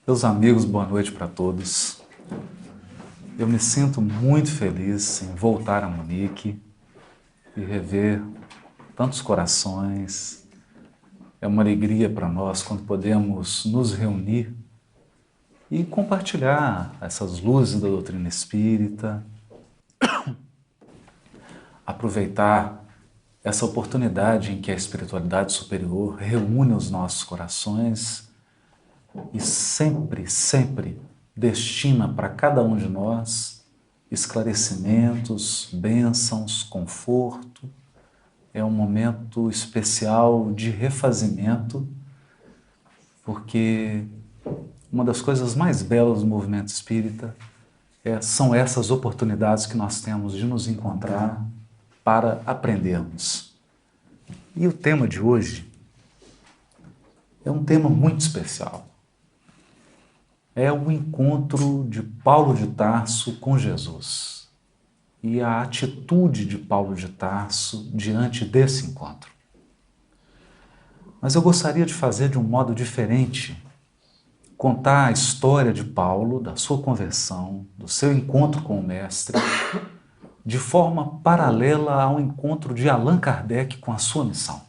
Meus amigos, boa noite para todos. Eu me sinto muito feliz em voltar a Munique e rever tantos corações. É uma alegria para nós quando podemos nos reunir e compartilhar essas luzes da doutrina espírita, aproveitar essa oportunidade em que a espiritualidade superior reúne os nossos corações e sempre destina para cada um de nós esclarecimentos, bênçãos, conforto. É um momento especial de refazimento, porque uma das coisas mais belas do movimento espírita são essas oportunidades que nós temos de nos encontrar para aprendermos. E o tema de hoje é um tema muito especial. É o encontro de Paulo de Tarso com Jesus e a atitude de Paulo de Tarso diante desse encontro. Mas eu gostaria de fazer de um modo diferente, contar a história de Paulo, da sua conversão, do seu encontro com o Mestre, de forma paralela ao encontro de Allan Kardec com a sua missão.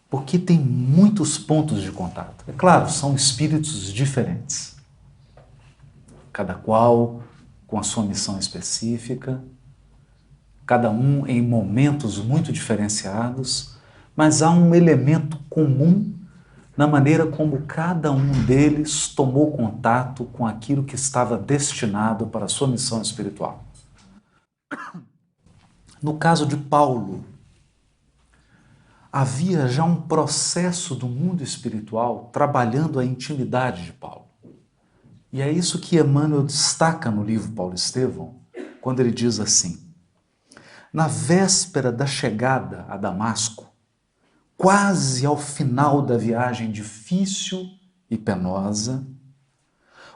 Porque tem muitos pontos de contato. É claro, são espíritos diferentes, cada qual com a sua missão específica, cada um em momentos muito diferenciados, mas há um elemento comum na maneira como cada um deles tomou contato com aquilo que estava destinado para a sua missão espiritual. No caso de Paulo, havia já um processo do mundo espiritual trabalhando a intimidade de Paulo. E é isso que Emmanuel destaca no livro Paulo Estevão, quando ele diz assim: na véspera da chegada a Damasco, quase ao final da viagem difícil e penosa,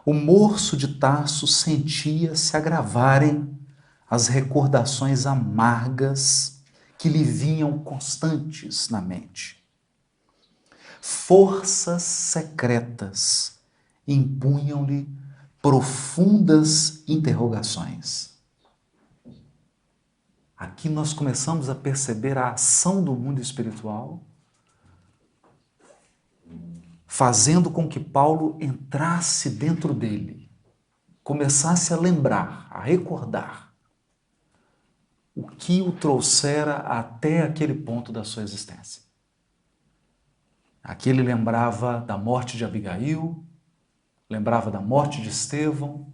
o moço de Tarso sentia se agravarem as recordações amargas que lhe vinham constantes na mente. Forças secretas impunham-lhe profundas interrogações. Aqui nós começamos a perceber a ação do mundo espiritual, fazendo com que Paulo entrasse dentro dele, começasse a lembrar, a recordar o que o trouxera até aquele ponto da sua existência. Aqui ele lembrava da morte de Abigail, lembrava da morte de Estevão,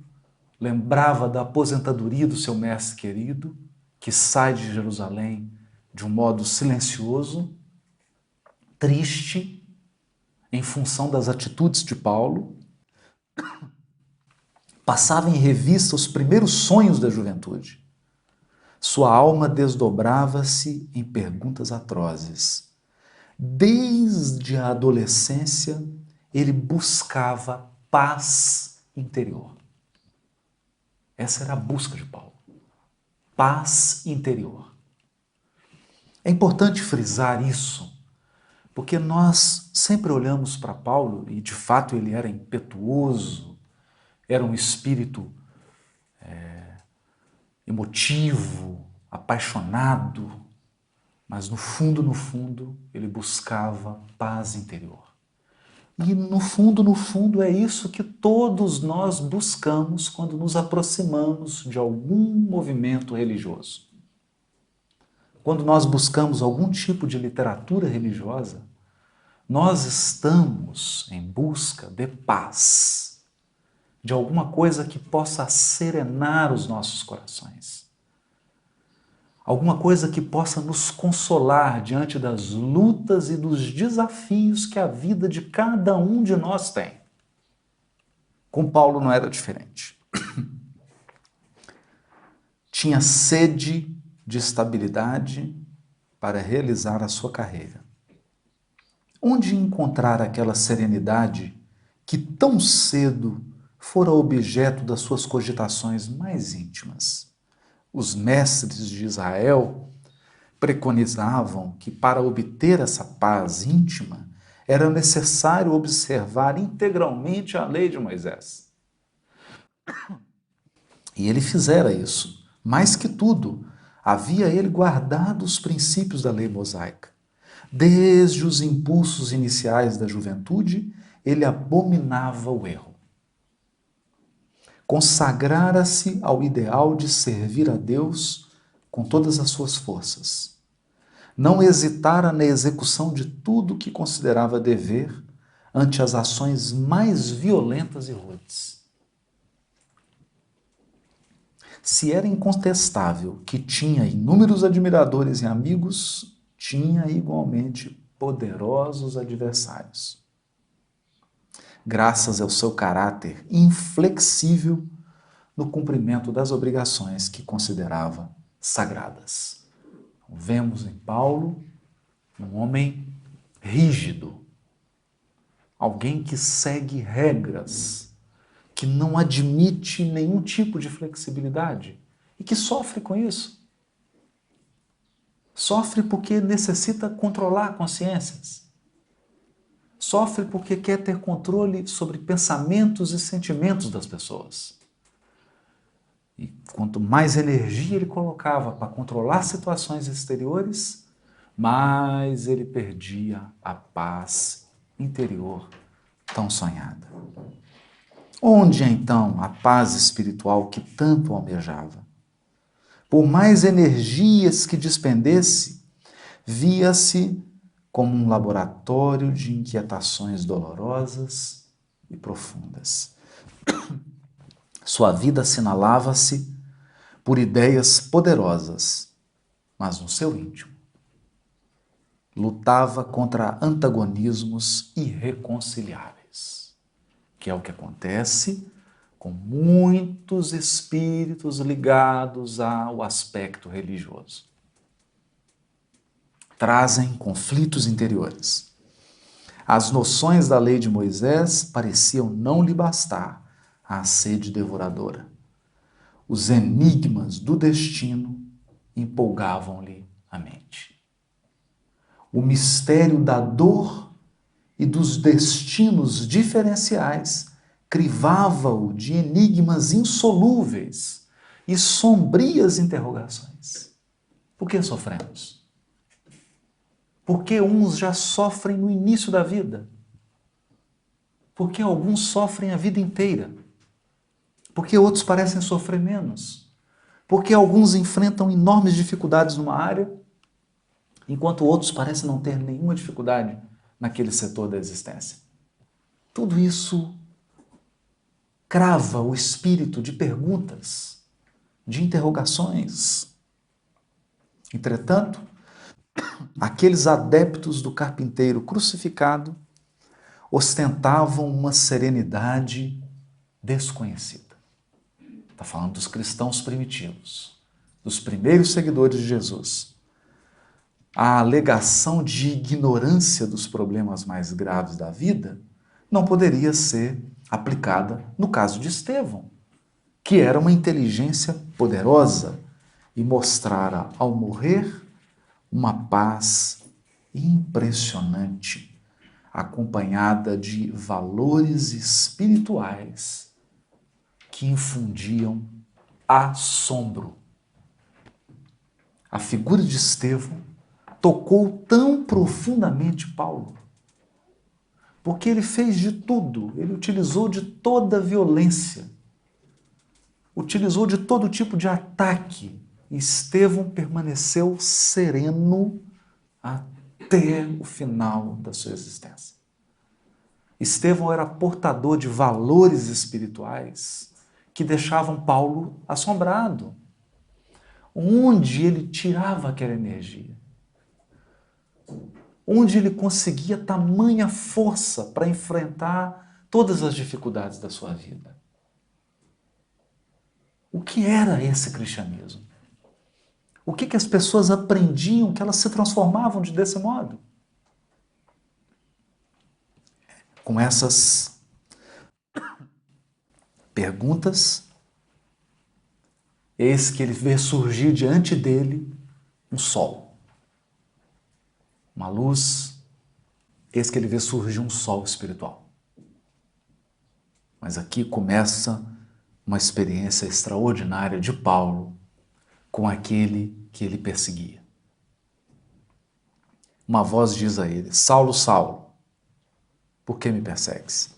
lembrava da aposentadoria do seu mestre querido, que sai de Jerusalém de um modo silencioso, triste, em função das atitudes de Paulo. Passava em revista os primeiros sonhos da juventude. Sua alma desdobrava-se em perguntas atrozes. Desde a adolescência, ele buscava paz interior. Essa era a busca de Paulo. Paz interior. É importante frisar isso, porque nós sempre olhamos para Paulo, e de fato ele era impetuoso, era um espírito emotivo, apaixonado, mas no fundo, ele buscava paz interior. E no fundo, é isso que todos nós buscamos quando nos aproximamos de algum movimento religioso. Quando nós buscamos algum tipo de literatura religiosa, nós estamos em busca de paz, de alguma coisa que possa serenar os nossos corações. Alguma coisa que possa nos consolar diante das lutas e dos desafios que a vida de cada um de nós tem. Com Paulo não era diferente. Tinha sede de estabilidade para realizar a sua carreira. Onde encontrar aquela serenidade que tão cedo fora objeto das suas cogitações mais íntimas? Os mestres de Israel preconizavam que para obter essa paz íntima Era necessário observar integralmente a lei de Moisés. E ele fizera isso. Mais que tudo, havia ele guardado os princípios da lei mosaica. Desde os impulsos iniciais da juventude, ele abominava o erro. Consagrara-se ao ideal de servir a Deus com todas as suas forças. Não hesitara na execução de tudo o que considerava dever ante as ações mais violentas e rudes. Se era incontestável que tinha inúmeros admiradores e amigos, tinha igualmente poderosos adversários. Graças ao seu caráter inflexível no cumprimento das obrigações que considerava sagradas. Vemos em Paulo um homem rígido, alguém que segue regras, que não admite nenhum tipo de flexibilidade e que sofre com isso. Sofre porque necessita controlar consciências. Sofre porque quer ter controle sobre pensamentos e sentimentos das pessoas. E quanto mais energia ele colocava para controlar situações exteriores, mais ele perdia a paz interior tão sonhada. Onde então a paz espiritual que tanto almejava? Por mais energias que despendesse, via-se como um laboratório de inquietações dolorosas e profundas. Sua vida assinalava-se por ideias poderosas, mas no seu íntimo. Lutava contra antagonismos irreconciliáveis, que é o que acontece com muitos espíritos ligados ao aspecto religioso. Trazem conflitos interiores. As noções da lei de Moisés pareciam não lhe bastar à sede devoradora. Os enigmas do destino empolgavam-lhe a mente. O mistério da dor e dos destinos diferenciais crivava-o de enigmas insolúveis e sombrias interrogações. Por que sofremos? Por que uns já sofrem no início da vida? Por que alguns sofrem a vida inteira? Por que outros parecem sofrer menos? Por que alguns enfrentam enormes dificuldades numa área, enquanto outros parecem não ter nenhuma dificuldade naquele setor da existência? Tudo isso crava o espírito de perguntas, de interrogações. Entretanto, aqueles adeptos do carpinteiro crucificado ostentavam uma serenidade desconhecida. Está falando dos cristãos primitivos, dos primeiros seguidores de Jesus. A alegação de ignorância dos problemas mais graves da vida não poderia ser aplicada no caso de Estevão, que era uma inteligência poderosa e mostrara ao morrer uma paz impressionante, acompanhada de valores espirituais que infundiam assombro. A figura de Estevão tocou tão profundamente Paulo, porque ele fez de tudo, ele utilizou de toda a violência, utilizou de todo tipo de ataque. E Estevão permaneceu sereno até o final da sua existência. Estevão era portador de valores espirituais que deixavam Paulo assombrado. Onde ele tirava aquela energia? Onde ele conseguia tamanha força para enfrentar todas as dificuldades da sua vida? O que era esse cristianismo? O que as pessoas aprendiam que elas se transformavam desse modo? Com essas perguntas, eis que ele vê surgir diante dele um sol, uma luz eis que ele vê surgir um sol espiritual. Mas aqui começa uma experiência extraordinária de Paulo com aquele que ele perseguia. Uma voz diz a ele: Saulo, Saulo, por que me persegues?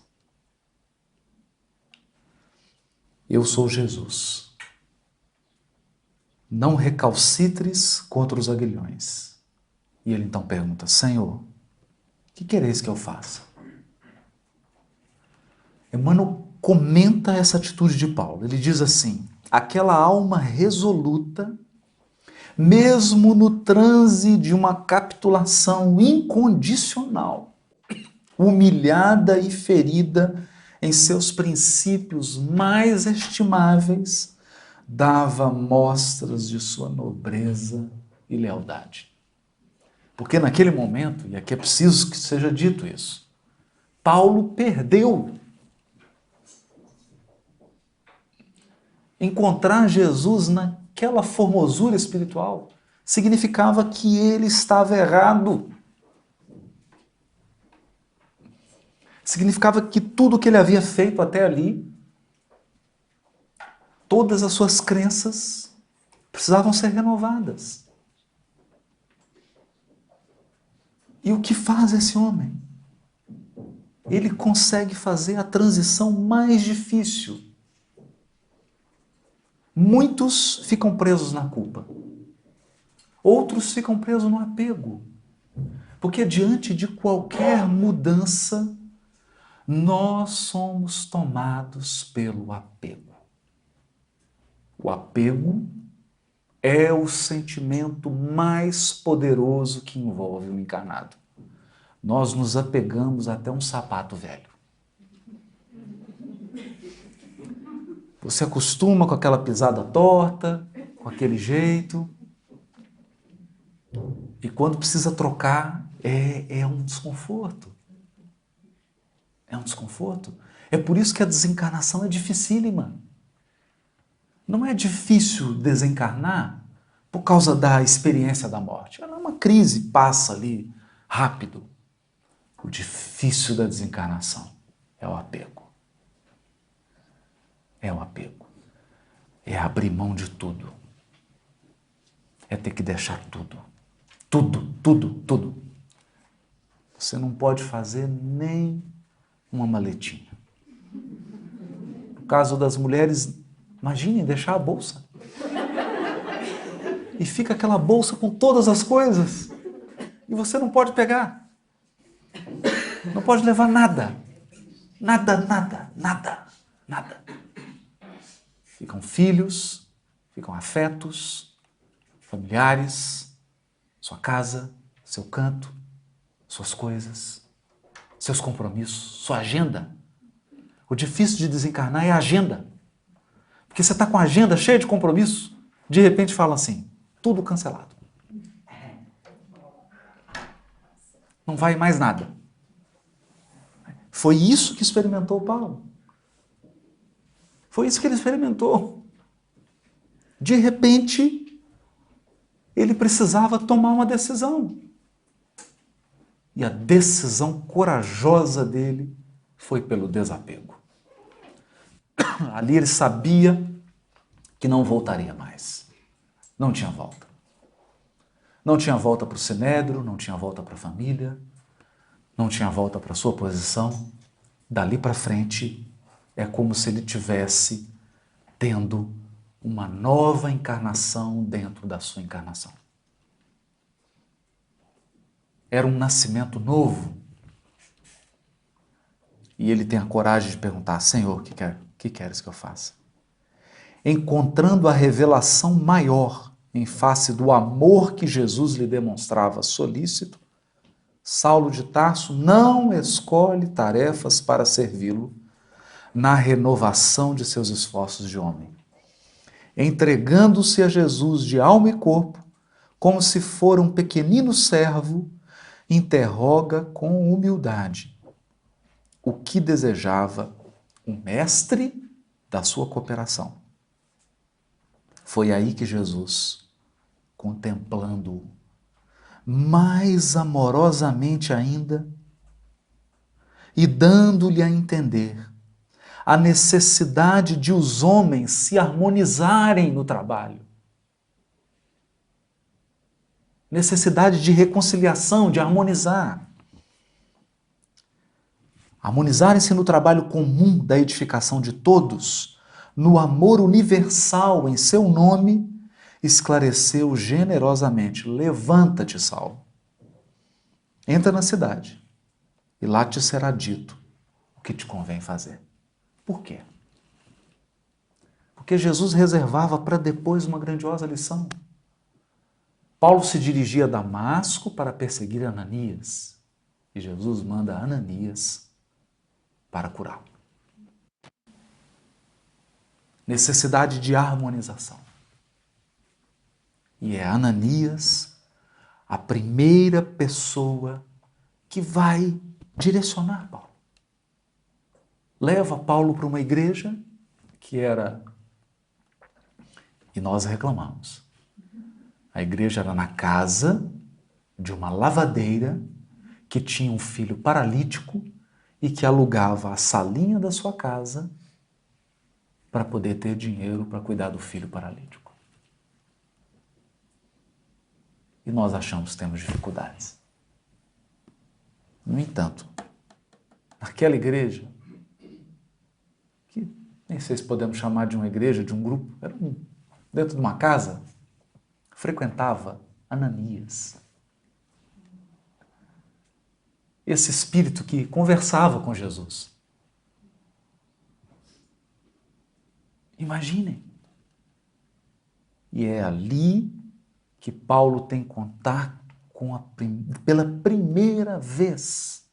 Eu sou Jesus. Não recalcitres contra os aguilhões. E ele então pergunta: Senhor, que quereis que eu faça? Emmanuel comenta essa atitude de Paulo. Ele diz assim: aquela alma resoluta, mesmo no transe de uma capitulação incondicional, humilhada e ferida em seus princípios mais estimáveis, dava mostras de sua nobreza e lealdade. Porque naquele momento, e aqui é preciso que seja dito isso, Paulo perdeu. Encontrar Jesus naquela formosura espiritual significava que ele estava errado. Significava que tudo que ele havia feito até ali, todas as suas crenças precisavam ser renovadas. E o que faz esse homem? Ele consegue fazer a transição mais difícil. Muitos ficam presos na culpa. Outros ficam presos no apego. Porque diante de qualquer mudança, nós somos tomados pelo apego. O apego é o sentimento mais poderoso que envolve o encarnado. Nós nos apegamos até um sapato velho. Você acostuma com aquela pisada torta, com aquele jeito, e quando precisa trocar, é um desconforto. É um desconforto. É por isso que a desencarnação é dificílima. Não é difícil desencarnar por causa da experiência da morte. Ela é uma crise, passa ali rápido. O difícil da desencarnação é o apego. É o apego. É abrir mão de tudo. É ter que deixar tudo. Tudo, tudo, tudo. Você não pode fazer nem uma maletinha. No caso das mulheres, imaginem deixar a bolsa. E fica aquela bolsa com todas as coisas. E você não pode pegar. Não pode levar nada. Nada, nada, nada, nada. Ficam filhos, ficam afetos, familiares, sua casa, seu canto, suas coisas, seus compromissos, sua agenda. O difícil de desencarnar é a agenda. Porque você está com a agenda cheia de compromissos, de repente fala assim, tudo cancelado. Não vai mais nada. Foi isso que experimentou Paulo. Foi isso que ele experimentou. De repente, ele precisava tomar uma decisão. E a decisão corajosa dele foi pelo desapego. Ali ele sabia que não voltaria mais. Não tinha volta. Não tinha volta para o Sinédrio, não tinha volta para a família, não tinha volta para a sua posição. Dali para frente, é como se ele tivesse tendo uma nova encarnação dentro da sua encarnação. Era um nascimento novo. E ele tem a coragem de perguntar, Senhor, o que queres que eu faça? Encontrando a revelação maior em face do amor que Jesus lhe demonstrava solícito, Saulo de Tarso não escolhe tarefas para servi-lo na renovação de seus esforços de homem. Entregando-se a Jesus de alma e corpo, como se fora um pequenino servo, interroga com humildade o que desejava o mestre da sua cooperação. Foi aí que Jesus, contemplando-o mais amorosamente ainda, e dando-lhe a entender a necessidade de os homens se harmonizarem no trabalho. Necessidade de reconciliação, de harmonizar. Harmonizarem-se no trabalho comum da edificação de todos, no amor universal em seu nome, esclareceu generosamente: levanta-te, Saulo, entra na cidade, e lá te será dito o que te convém fazer. Por quê? Porque Jesus reservava para depois uma grandiosa lição. Paulo se dirigia a Damasco para perseguir Ananias, e Jesus manda Ananias para curá-lo. Necessidade de harmonização. E é Ananias a primeira pessoa que vai direcionar Paulo. Leva Paulo para uma igreja que era... E nós reclamamos. A igreja era na casa de uma lavadeira que tinha um filho paralítico e que alugava a salinha da sua casa para poder ter dinheiro para cuidar do filho paralítico. E nós achamos que temos dificuldades. No entanto, naquela igreja, que nem sei se podemos chamar de uma igreja, de um grupo, era dentro de uma casa, frequentava Ananias. Esse espírito que conversava com Jesus. Imaginem. E é ali que Paulo tem contato pela primeira vez,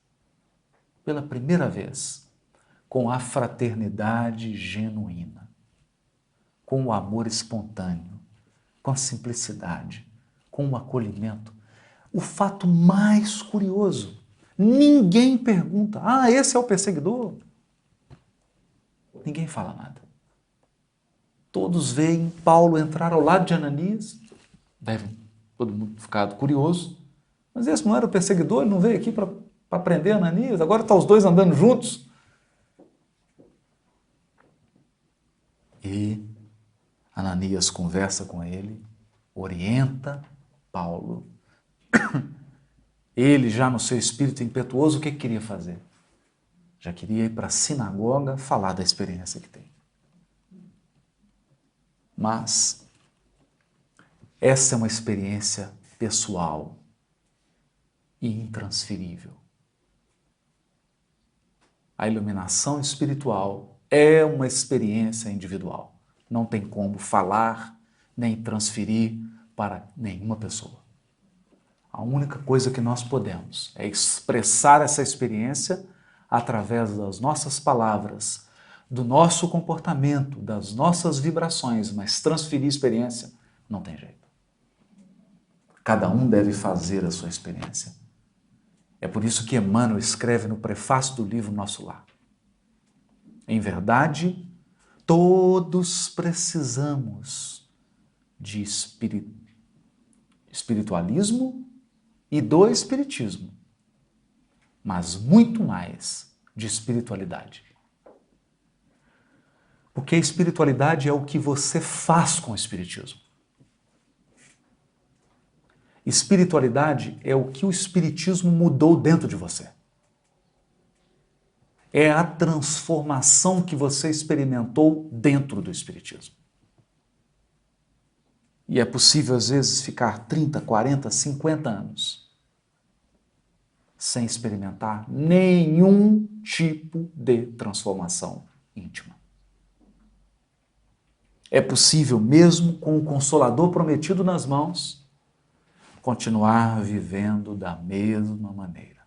com a fraternidade genuína, com o amor espontâneo, com a simplicidade, com o acolhimento. O fato mais curioso, ninguém pergunta: ah, esse é o perseguidor? Ninguém fala nada. Todos veem Paulo entrar ao lado de Ananias, deve todo mundo ficado curioso, mas esse não era o perseguidor, ele não veio aqui para prender Ananias, agora estão os dois andando juntos. E Ananias conversa com ele, orienta Paulo. Ele, já no seu espírito impetuoso, o que queria fazer? Já queria ir para a sinagoga falar da experiência que tem. Mas essa é uma experiência pessoal e intransferível. A iluminação espiritual é uma experiência individual. Não tem como falar nem transferir para nenhuma pessoa. A única coisa que nós podemos é expressar essa experiência através das nossas palavras, do nosso comportamento, das nossas vibrações, mas transferir experiência não tem jeito. Cada um deve fazer a sua experiência. É por isso que Emmanuel escreve no prefácio do livro Nosso Lar: em verdade, todos precisamos de espiritualismo e do espiritismo, mas muito mais de espiritualidade. Porque a espiritualidade é o que você faz com o espiritismo. Espiritualidade é o que o espiritismo mudou dentro de você. É a transformação que você experimentou dentro do espiritismo. E é possível, às vezes, ficar 30, 40, 50 anos sem experimentar nenhum tipo de transformação íntima. É possível, mesmo com o Consolador prometido nas mãos, continuar vivendo da mesma maneira.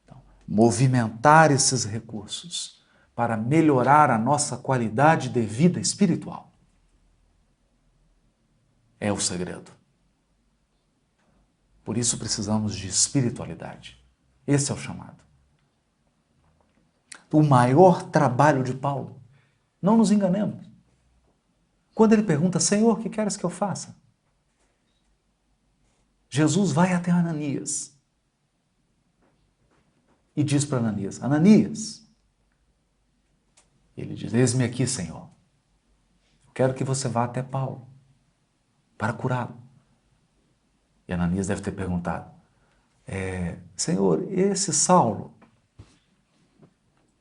Então, movimentar esses recursos para melhorar a nossa qualidade de vida espiritual é o segredo. Por isso precisamos de espiritualidade. Esse é o chamado. O maior trabalho de Paulo, não nos enganemos. Quando ele pergunta: Senhor, o que queres que eu faça? Jesus vai até Ananias e diz para Ananias: Ananias, ele diz: eis-me aqui, Senhor. Quero que você vá até Paulo para curá-lo. E Ananias deve ter perguntado: Senhor, esse Saulo,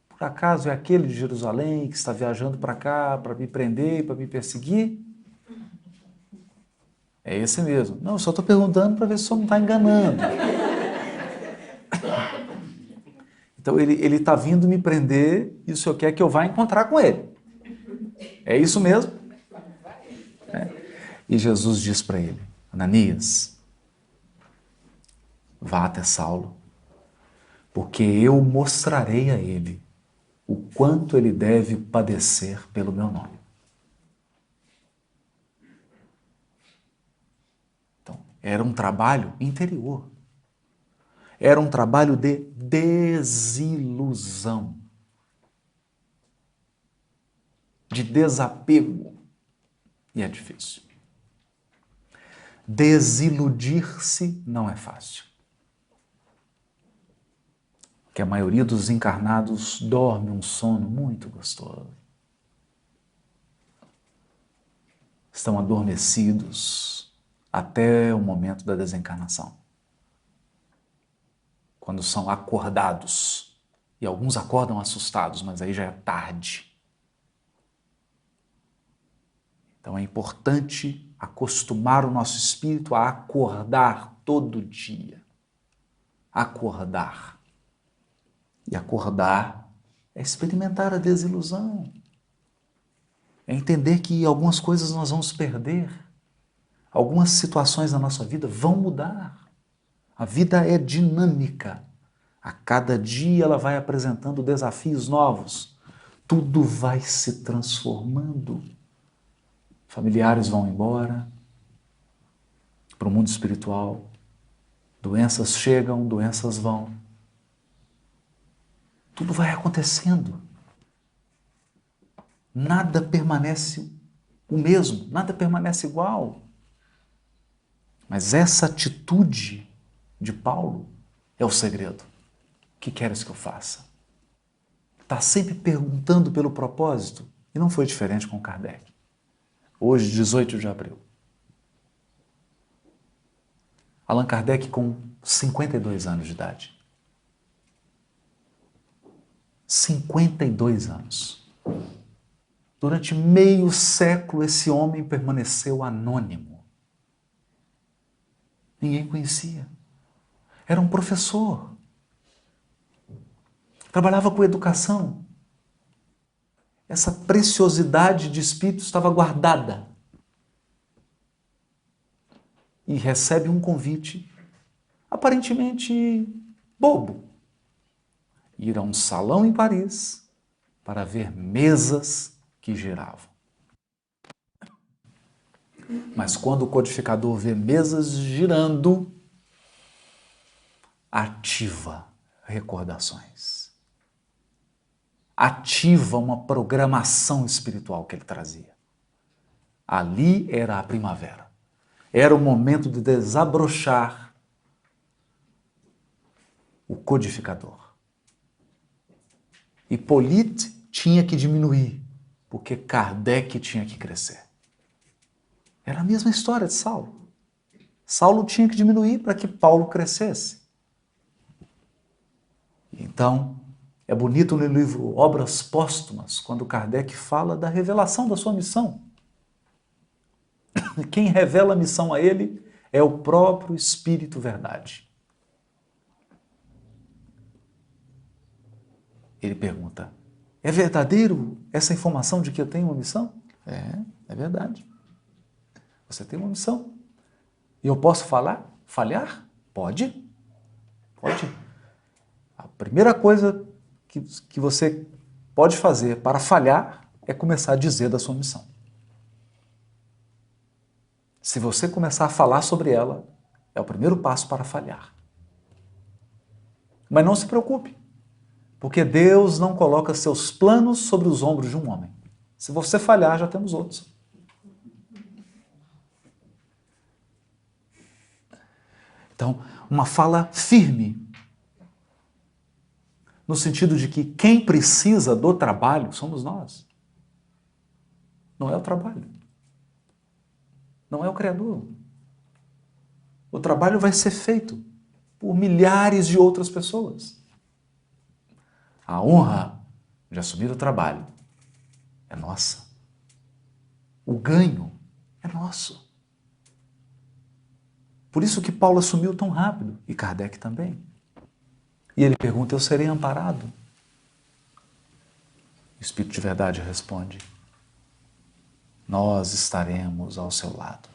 por acaso é aquele de Jerusalém que está viajando para cá para me prender, para me perseguir? É esse mesmo. Não, eu só estou perguntando para ver se o senhor não está enganando. Então ele está vindo me prender e o senhor quer que eu vá encontrar com ele. É isso mesmo? E Jesus diz para ele: Ananias, vá até Saulo, porque eu mostrarei a ele o quanto ele deve padecer pelo meu nome. Então, era um trabalho interior. Era um trabalho de desilusão, de desapego. E é difícil. Desiludir-se não é fácil. Porque a maioria dos encarnados dorme um sono muito gostoso. Estão adormecidos até o momento da desencarnação. Quando são acordados. E alguns acordam assustados, mas aí já é tarde. Então é importante acostumar o nosso espírito a acordar todo dia. Acordar. E acordar é experimentar a desilusão. É entender que algumas coisas nós vamos perder. Algumas situações na nossa vida vão mudar. A vida é dinâmica. A cada dia ela vai apresentando desafios novos. Tudo vai se transformando. Familiares vão embora para o mundo espiritual. Doenças chegam, doenças vão. Tudo vai acontecendo. Nada permanece o mesmo, nada permanece igual. Mas essa atitude de Paulo é o segredo. O que queres que eu faça? Está sempre perguntando pelo propósito. E não foi diferente com Kardec. Hoje, 18 de abril. Allan Kardec com 52 anos de idade. 52 anos. Durante meio século, esse homem permaneceu anônimo. Ninguém conhecia. Era um professor. Trabalhava com educação. Essa preciosidade de espírito estava guardada. E recebe um convite, aparentemente bobo, ir a um salão em Paris para ver mesas que giravam. Mas quando o codificador vê mesas girando, ativa recordações. Ativa uma programação espiritual que ele trazia. Ali era a primavera. Era o momento de desabrochar o codificador. Hippolyte tinha que diminuir, porque Kardec tinha que crescer. Era a mesma história de Saulo. Saulo tinha que diminuir para que Paulo crescesse. Então, é bonito no livro Obras Póstumas, quando Kardec fala da revelação da sua missão. Quem revela a missão a ele é o próprio Espírito Verdade. Ele pergunta: é verdadeiro essa informação de que eu tenho uma missão? É verdade. Você tem uma missão. E eu posso falhar? Pode. A primeira coisa que você pode fazer para falhar é começar a dizer da sua missão. Se você começar a falar sobre ela, é o primeiro passo para falhar. Mas não se preocupe, porque Deus não coloca seus planos sobre os ombros de um homem. Se você falhar, já temos outros. Então, uma fala firme. no sentido de que quem precisa do trabalho somos nós. Não é o trabalho. Não é o Criador. O trabalho vai ser feito por milhares de outras pessoas. A honra de assumir o trabalho é nossa. O ganho é nosso. Por isso que Paulo assumiu tão rápido, e Kardec também. E ele pergunta, eu serei amparado? O Espírito de Verdade responde, nós estaremos ao seu lado.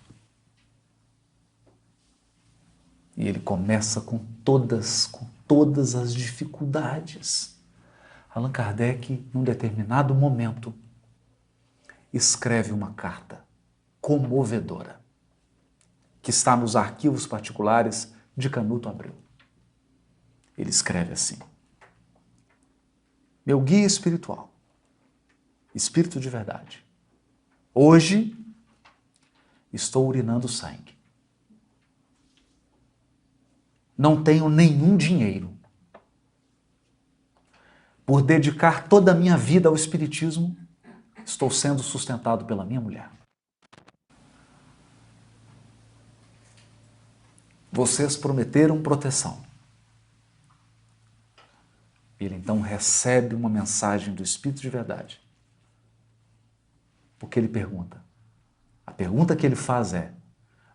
E ele começa com todas as dificuldades. Allan Kardec, num determinado momento, escreve uma carta comovedora, que está nos arquivos particulares de Canuto Abreu. Ele escreve assim, meu guia espiritual, Espírito de Verdade, hoje estou urinando sangue. Não tenho nenhum dinheiro. Por dedicar toda a minha vida ao Espiritismo, estou sendo sustentado pela minha mulher. Vocês prometeram proteção. Ele então recebe uma mensagem do Espírito de Verdade. Porque ele pergunta. A pergunta que ele faz é,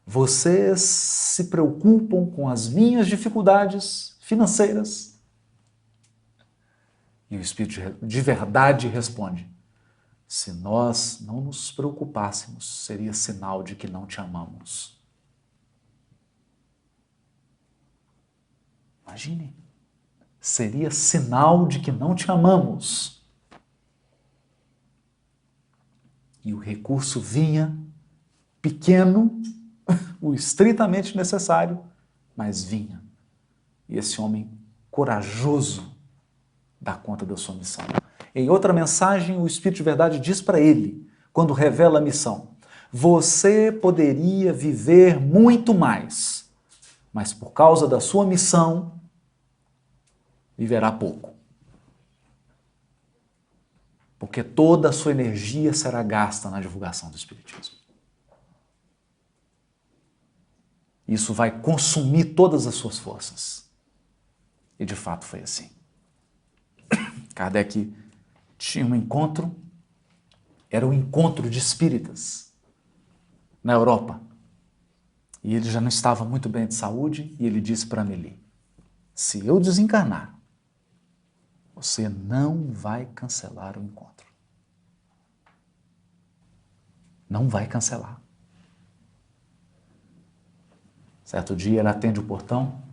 vocês se preocupam com as minhas dificuldades financeiras? E o Espírito de Verdade responde, se nós não nos preocupássemos, seria sinal de que não te amamos. Imagine, seria sinal de que não te amamos. E o recurso vinha pequeno, o estritamente necessário, mas vinha. E esse homem corajoso dá conta da sua missão. Em outra mensagem, o Espírito de Verdade diz para ele, quando revela a missão, você poderia viver muito mais, mas por causa da sua missão, viverá pouco. Porque toda a sua energia será gasta na divulgação do Espiritismo. Isso vai consumir todas as suas forças. E de fato foi assim. Kardec tinha um encontro, era um encontro de espíritas na Europa. E ele já não estava muito bem de saúde e ele disse para Amélie, se eu desencarnar, você não vai cancelar o encontro. Não vai cancelar. Certo dia ela atende o portão,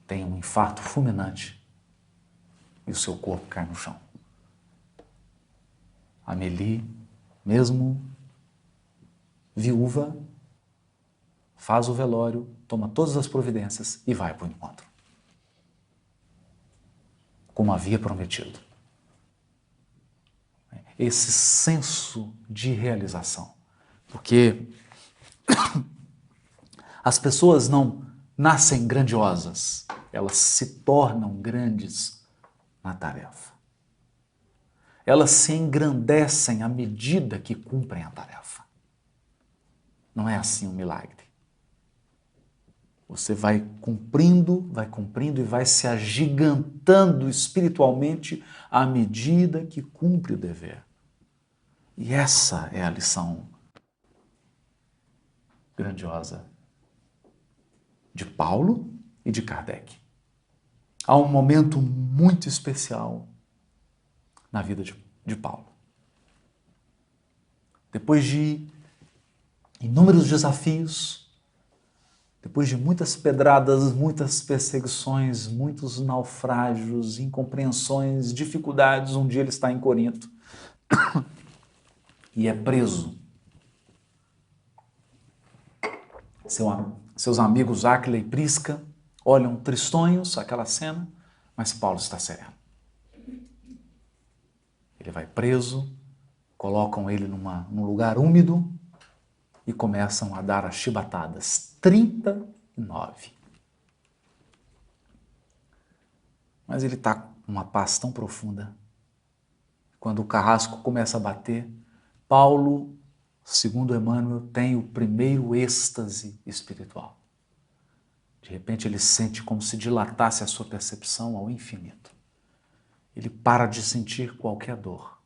tem um infarto fulminante e o seu corpo cai no chão. Amélie, mesmo viúva, faz o velório, toma todas as providências e vai para o encontro. Como havia prometido. Esse senso de realização. Porque as pessoas não nascem grandiosas, elas se tornam grandes na tarefa. Elas se engrandecem à medida que cumprem a tarefa. Não é assim um milagre. Você vai cumprindo e vai se agigantando espiritualmente à medida que cumpre o dever. E essa é a lição grandiosa de Paulo e de Kardec. Há um momento muito especial na vida de Paulo. Depois de inúmeros desafios, depois de muitas pedradas, muitas perseguições, muitos naufrágios, incompreensões, dificuldades, um dia ele está em Corinto e é preso. Seus amigos Áquila e Prisca olham tristonhos aquela cena, mas Paulo está sereno. Ele vai preso, colocam ele num lugar úmido e começam a dar as chibatadas. 39. mas ele está com uma paz tão profunda. Quando o carrasco começa a bater, Paulo, segundo Emmanuel, tem o primeiro êxtase espiritual. De repente ele sente como se dilatasse a sua percepção ao infinito. Ele para de sentir qualquer dor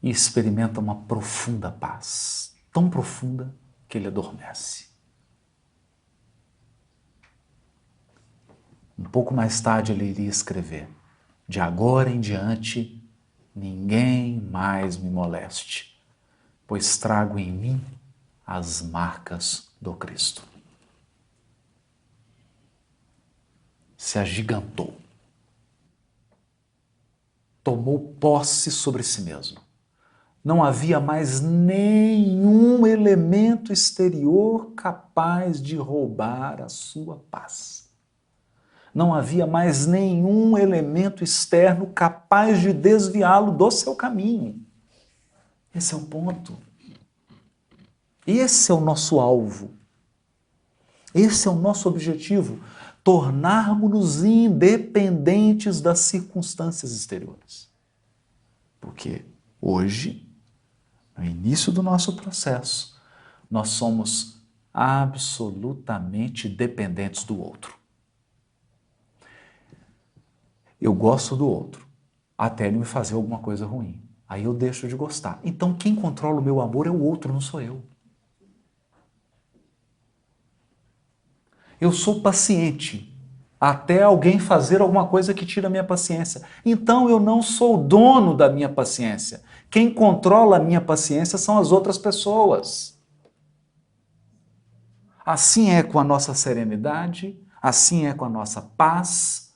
e experimenta uma profunda paz, tão profunda que ele adormece. Um pouco mais tarde ele iria escrever: de agora em diante, ninguém mais me moleste, pois trago em mim as marcas do Cristo. Se agigantou, tomou posse sobre si mesmo. Não havia mais nenhum elemento exterior capaz de roubar a sua paz. Não havia mais nenhum elemento externo capaz de desviá-lo do seu caminho. Esse é o ponto. Esse é o nosso alvo. Esse é o nosso objetivo. Tornarmos-nos independentes das circunstâncias exteriores. Porque hoje, no início do nosso processo, nós somos absolutamente dependentes do outro. Eu gosto do outro, até ele me fazer alguma coisa ruim. Aí eu deixo de gostar. Então quem controla o meu amor é o outro, não sou eu. Eu sou paciente até alguém fazer alguma coisa que tira a minha paciência. Então eu não sou dono da minha paciência. Quem controla a minha paciência são as outras pessoas. Assim é com a nossa serenidade, assim é com a nossa paz,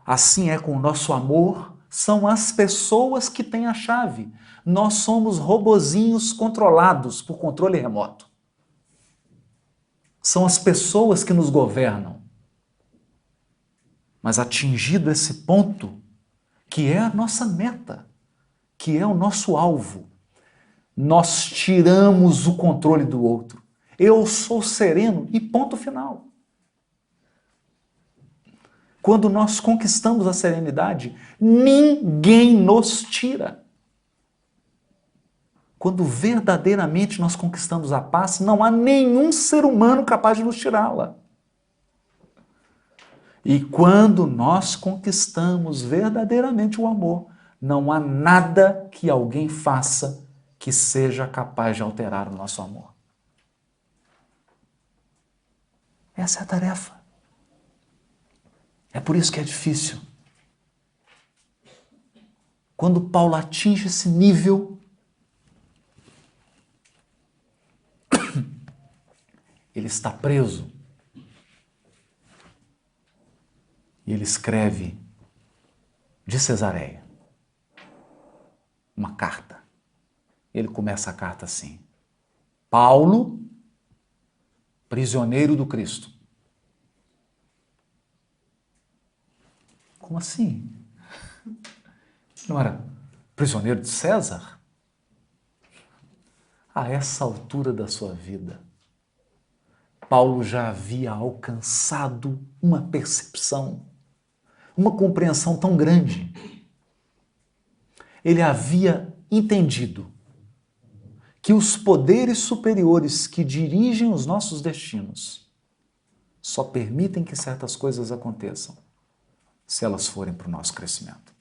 assim é com o nosso amor. São as pessoas que têm a chave. Nós somos robozinhos controlados por controle remoto. São as pessoas que nos governam. Mas atingido esse ponto, que é a nossa meta, que é o nosso alvo, nós tiramos o controle do outro. Eu sou sereno e ponto final. Quando nós conquistamos a serenidade, ninguém nos tira. Quando verdadeiramente nós conquistamos a paz, não há nenhum ser humano capaz de nos tirá-la. E quando nós conquistamos verdadeiramente o amor, não há nada que alguém faça que seja capaz de alterar o nosso amor. Essa é a tarefa. É por isso que é difícil. Quando Paulo atinge esse nível, ele está preso. E ele escreve de Cesareia uma carta. Ele começa a carta assim: Paulo, prisioneiro do Cristo. Como assim? Não era prisioneiro de César? A essa altura da sua vida, Paulo já havia alcançado uma percepção, uma compreensão tão grande. Ele havia entendido que os poderes superiores que dirigem os nossos destinos só permitem que certas coisas aconteçam se elas forem para o nosso crescimento.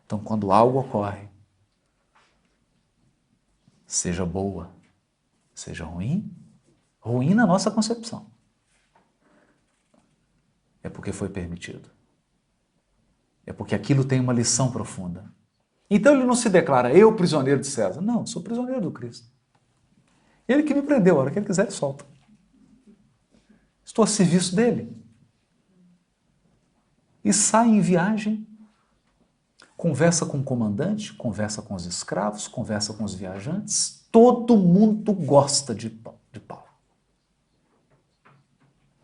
Então, quando algo ocorre, seja boa, seja ruim, ruim na nossa concepção, é porque foi permitido. É porque aquilo tem uma lição profunda. Então ele não se declara, eu prisioneiro de César. Não, sou prisioneiro do Cristo. Ele que me prendeu, a hora que ele quiser ele solta. Estou a serviço dele. E sai em viagem, conversa com o comandante, conversa com os escravos, conversa com os viajantes. Todo mundo gosta de Paulo.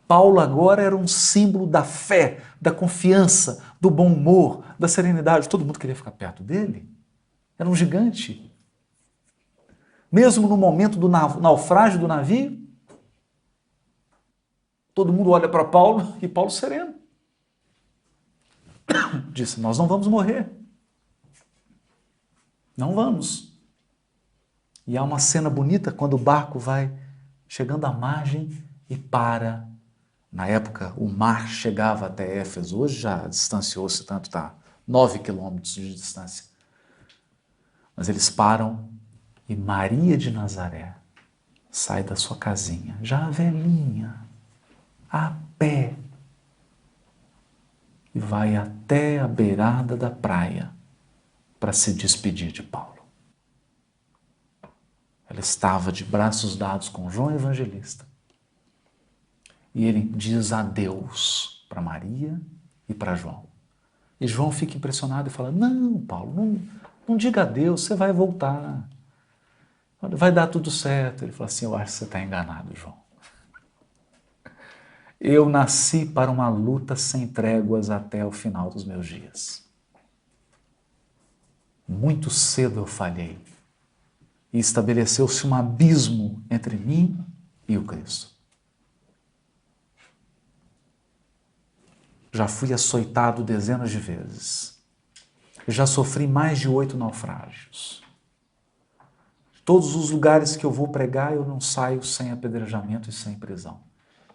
Paulo agora era um símbolo da fé, da confiança, do bom humor, da serenidade. Todo mundo queria ficar perto dele. Era um gigante. Mesmo no momento do naufrágio do navio, Todo mundo olha para Paulo e Paulo sereno. Disse, nós não vamos morrer. Não vamos. E há uma cena bonita quando o barco vai chegando à margem e para. Na época, o mar chegava até Éfeso. Hoje já distanciou-se tanto, está 9 quilômetros de distância. Mas eles param e Maria de Nazaré sai da sua casinha, já velhinha, a pé, e vai até a beirada da praia para se despedir de Paulo. Ela estava de braços dados com João Evangelista. E ele diz adeus para Maria e para João. E João fica impressionado e fala, não, Paulo, não diga adeus, você vai voltar. Vai dar tudo certo. Ele fala assim, eu acho que você está enganado, João. Eu nasci para uma luta sem tréguas até o final dos meus dias. Muito cedo eu falhei. E estabeleceu-se um abismo entre mim e o Cristo. Já fui açoitado dezenas de vezes. Já sofri mais de 8 naufrágios. Todos os lugares que eu vou pregar, eu não saio sem apedrejamento e sem prisão.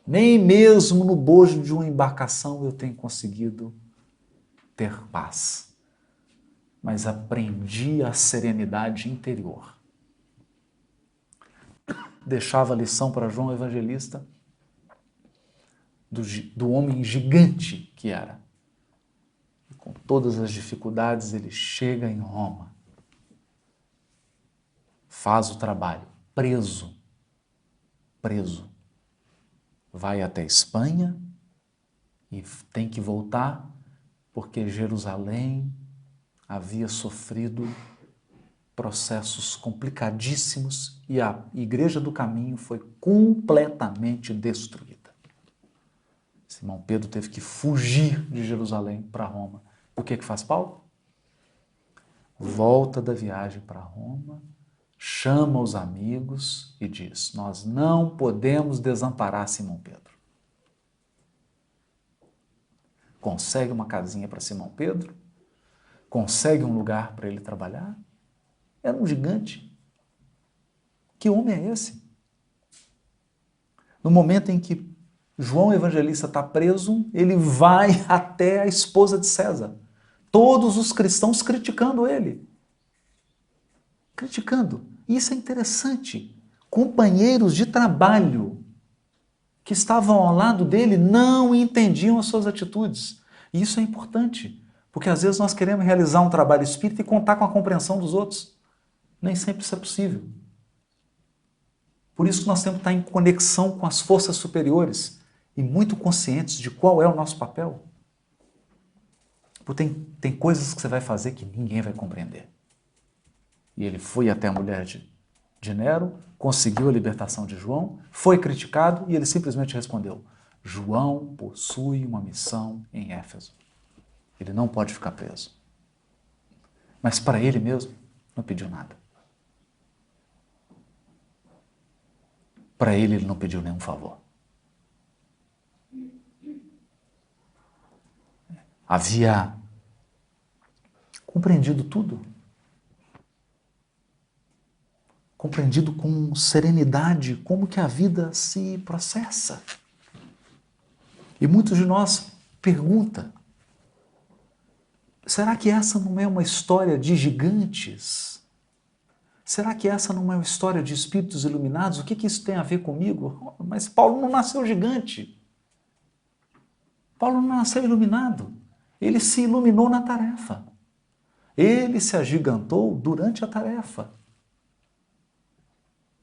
Nem mesmo no bojo de uma embarcação eu tenho conseguido ter paz. Mas aprendi a serenidade interior. Deixava a lição para João Evangelista do homem gigante que era. E com todas as dificuldades, ele chega em Roma. Faz o trabalho, preso. Vai até Espanha e tem que voltar porque Jerusalém havia sofrido processos complicadíssimos e a Igreja do Caminho foi completamente destruída. Simão Pedro teve que fugir de Jerusalém para Roma. O que faz Paulo? Volta da viagem para Roma, chama os amigos e diz, nós não podemos desamparar Simão Pedro. Consegue uma casinha para Simão Pedro, consegue um lugar para ele trabalhar. Era um gigante. Que homem é esse? No momento em que João Evangelista está preso, ele vai até a esposa de César. Todos os cristãos criticando ele. Criticando. E isso é interessante. Companheiros de trabalho que estavam ao lado dele não entendiam as suas atitudes. E isso é importante, porque às vezes nós queremos realizar um trabalho espírita e contar com a compreensão dos outros. Nem sempre isso é possível. Por isso que nós temos que estar em conexão com as forças superiores e muito conscientes de qual é o nosso papel. Porque tem coisas que você vai fazer que ninguém vai compreender. E ele foi até a mulher de Nero, conseguiu a libertação de João, foi criticado e ele simplesmente respondeu, João possui uma missão em Éfeso. Ele não pode ficar preso. Mas para ele mesmo, não pediu nada. Para ele não pediu nenhum favor. Havia compreendido tudo. Compreendido com serenidade como que a vida se processa. E muitos de nós perguntam, será que essa não é uma história de gigantes? Será que essa não é uma história de espíritos iluminados? O que isso tem a ver comigo? Mas Paulo não nasceu gigante. Paulo não nasceu iluminado. Ele se iluminou na tarefa. Ele se agigantou durante a tarefa.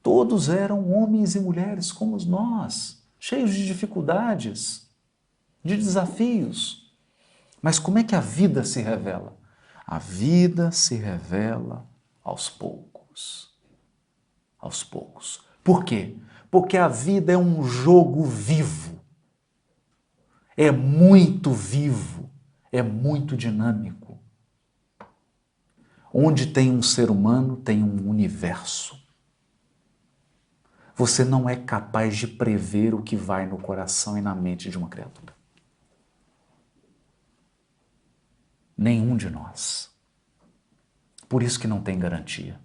Todos eram homens e mulheres como nós, cheios de dificuldades, de desafios. Mas como é que a vida se revela? A vida se revela aos poucos. Aos poucos. Por quê? Porque a vida é um jogo vivo. É muito vivo. É muito dinâmico. Onde tem um ser humano, tem um universo. Você não é capaz de prever o que vai no coração e na mente de uma criatura. Nenhum de nós. Por isso que não tem garantia.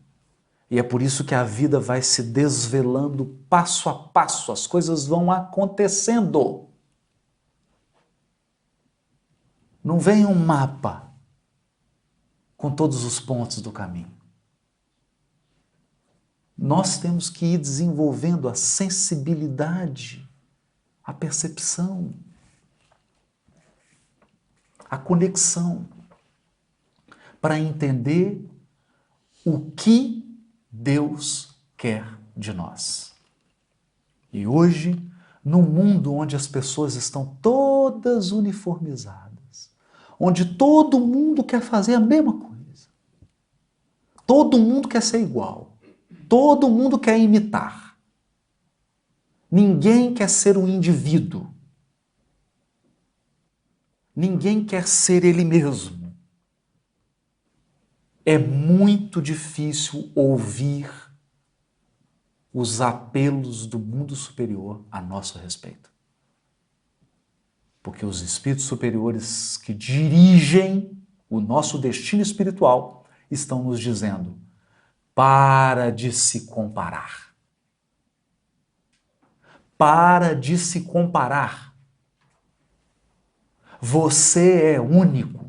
E é por isso que a vida vai se desvelando passo a passo, as coisas vão acontecendo. Não vem um mapa com todos os pontos do caminho. Nós temos que ir desenvolvendo a sensibilidade, a percepção, a conexão, para entender o que Deus quer de nós. E hoje, num mundo onde as pessoas estão todas uniformizadas, onde todo mundo quer fazer a mesma coisa, todo mundo quer ser igual, todo mundo quer imitar, ninguém quer ser um indivíduo, ninguém quer ser ele mesmo. É muito difícil ouvir os apelos do mundo superior a nosso respeito. Porque os espíritos superiores que dirigem o nosso destino espiritual estão nos dizendo: para de se comparar. Para de se comparar. Você é único.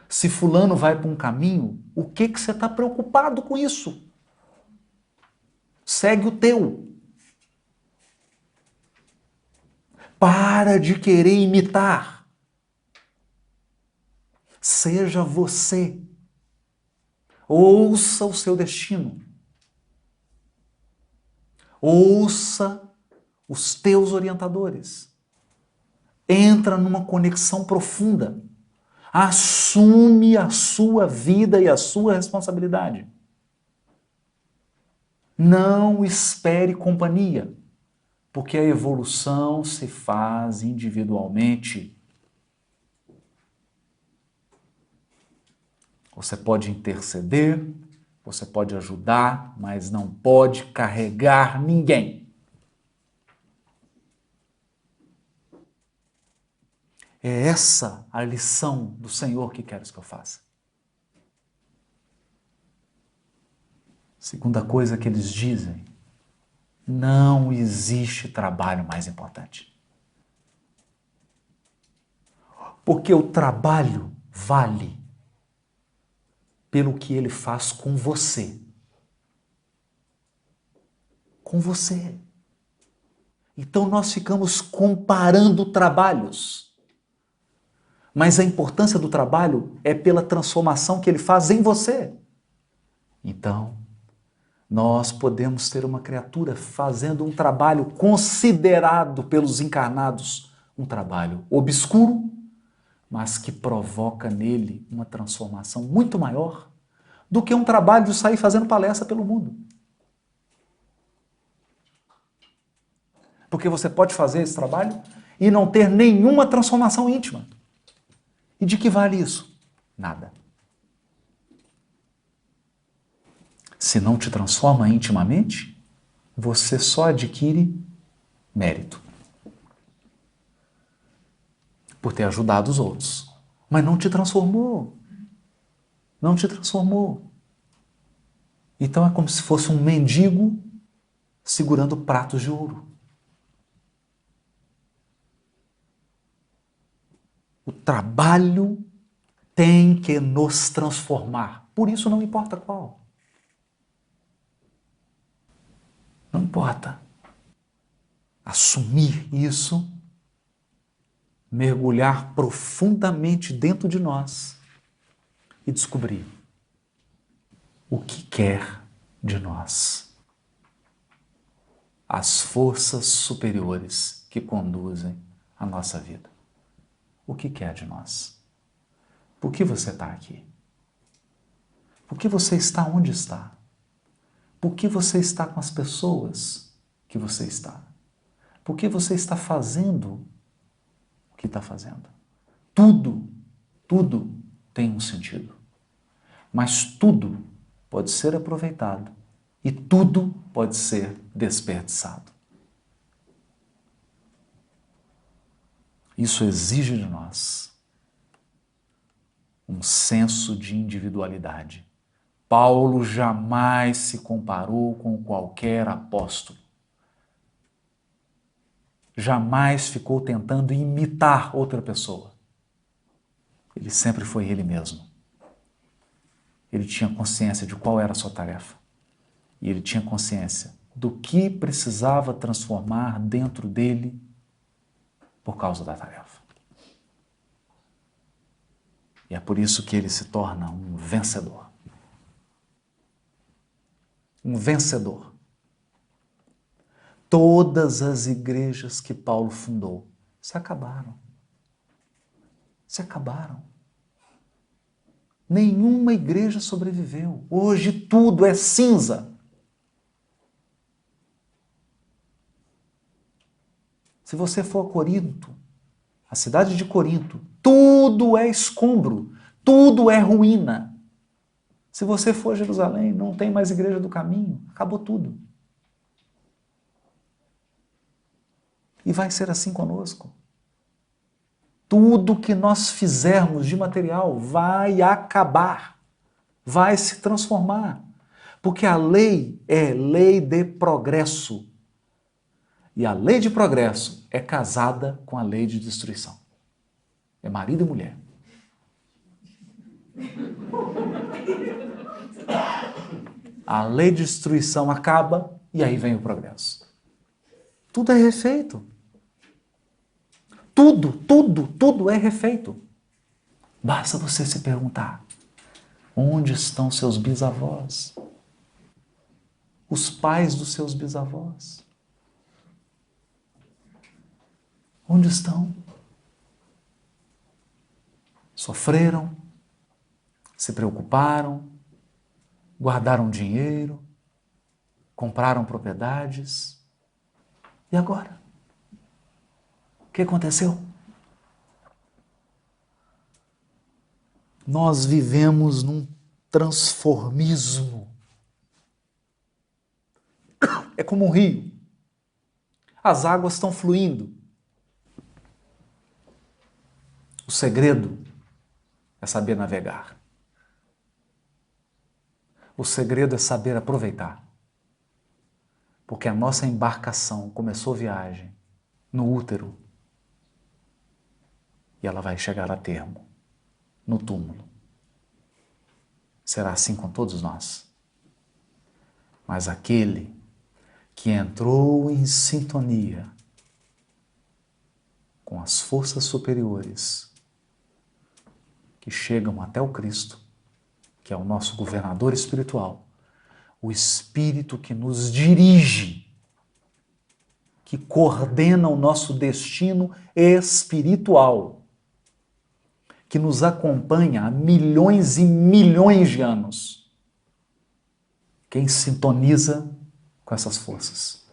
Se fulano vai para um caminho, o que você está preocupado com isso? Segue o teu. Para de querer imitar. Seja você. Ouça o seu destino. Ouça os teus orientadores. Entra numa conexão profunda. Assume a sua vida e a sua responsabilidade. Não espere companhia, porque a evolução se faz individualmente. Você pode interceder, você pode ajudar, mas não pode carregar ninguém. É essa a lição do Senhor que queres que eu faça. Segunda coisa que eles dizem: não existe trabalho mais importante. Porque o trabalho vale pelo que ele faz com você. Com você. Então nós ficamos comparando trabalhos. Mas a importância do trabalho é pela transformação que ele faz em você. Então, nós podemos ter uma criatura fazendo um trabalho considerado pelos encarnados um trabalho obscuro, mas que provoca nele uma transformação muito maior do que um trabalho de sair fazendo palestra pelo mundo. Porque você pode fazer esse trabalho e não ter nenhuma transformação íntima. E de que vale isso? Nada. Se não te transforma intimamente, você só adquire mérito por ter ajudado os outros. Mas não te transformou. Não te transformou. Então é como se fosse um mendigo segurando pratos de ouro. O trabalho tem que nos transformar. Por isso não importa qual. Não importa. Assumir isso, mergulhar profundamente dentro de nós e descobrir o que quer de nós. As forças superiores que conduzem a nossa vida. O que quer de nós? Por que você está aqui? Por que você está onde está? Por que você está com as pessoas que você está? Por que você está fazendo o que está fazendo? Tudo tem um sentido. Mas tudo pode ser aproveitado e tudo pode ser desperdiçado. Isso exige de nós um senso de individualidade. Paulo jamais se comparou com qualquer apóstolo. Jamais ficou tentando imitar outra pessoa. Ele sempre foi ele mesmo. Ele tinha consciência de qual era a sua tarefa. E ele tinha consciência do que precisava transformar dentro dele por causa da tarefa. E é por isso que ele se torna um vencedor. Um vencedor. Todas as igrejas que Paulo fundou se acabaram. Se acabaram. Nenhuma igreja sobreviveu. Hoje tudo é cinza. Se você for a Corinto, a cidade de Corinto, tudo é escombro, tudo é ruína. Se você for a Jerusalém, não tem mais igreja do caminho, acabou tudo. E vai ser assim conosco. Tudo que nós fizermos de material vai acabar, vai se transformar. Porque a lei é lei de progresso. E a lei de progresso é casada com a lei de destruição. É marido e mulher. A lei de destruição acaba e aí vem o progresso. Tudo é refeito. Tudo é refeito. Basta você se perguntar: onde estão seus bisavós? Os pais dos seus bisavós? Onde estão? Sofreram? Se preocuparam? Guardaram dinheiro? Compraram propriedades? E agora? O que aconteceu? Nós vivemos num transformismo. É como um rio. As águas estão fluindo. O segredo é saber navegar. O segredo é saber aproveitar. Porque a nossa embarcação começou viagem no útero e ela vai chegar a termo, no túmulo. Será assim com todos nós. Mas aquele que entrou em sintonia com as forças superiores que chegam até o Cristo, que é o nosso governador espiritual, o Espírito que nos dirige, que coordena o nosso destino espiritual, que nos acompanha há milhões e milhões de anos. Quem sintoniza com essas forças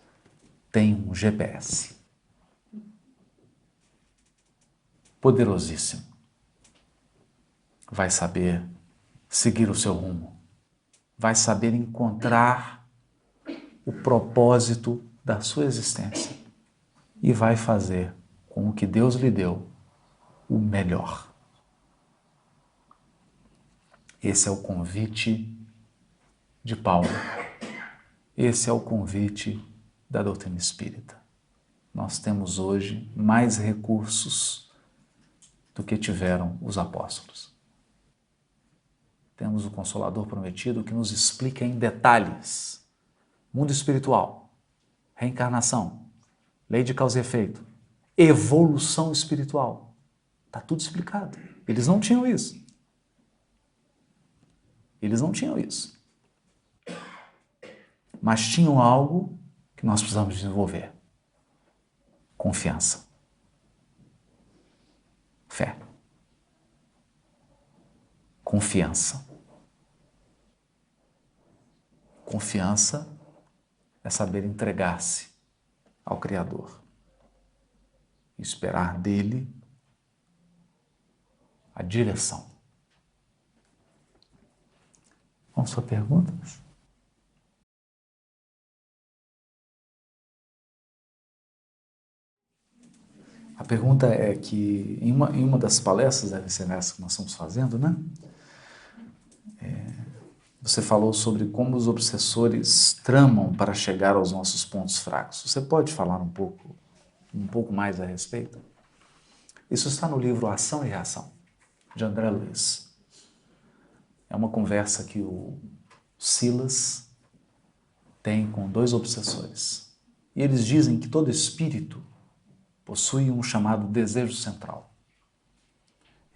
tem um GPS poderosíssimo. Vai saber seguir o seu rumo, vai saber encontrar o propósito da sua existência e vai fazer com o que Deus lhe deu o melhor. Esse é o convite de Paulo. Esse é o convite da doutrina espírita. Nós temos hoje mais recursos do que tiveram os apóstolos. Temos o Consolador prometido que nos explica em detalhes mundo espiritual, reencarnação, lei de causa e efeito, evolução espiritual. Está tudo explicado. Eles não tinham isso. Eles não tinham isso. Mas tinham algo que nós precisamos desenvolver. Confiança. Fé. Confiança. Confiança é saber entregar-se ao Criador e esperar dele a direção. Vamos para perguntas? A pergunta é que, em uma das palestras, deve ser nessa que nós estamos fazendo, né? Você falou sobre como os obsessores tramam para chegar aos nossos pontos fracos. Você pode falar um pouco mais a respeito? Isso está no livro Ação e Reação, de André Luiz. É uma conversa que o Silas tem com dois obsessores. E eles dizem que todo espírito possui um chamado desejo central.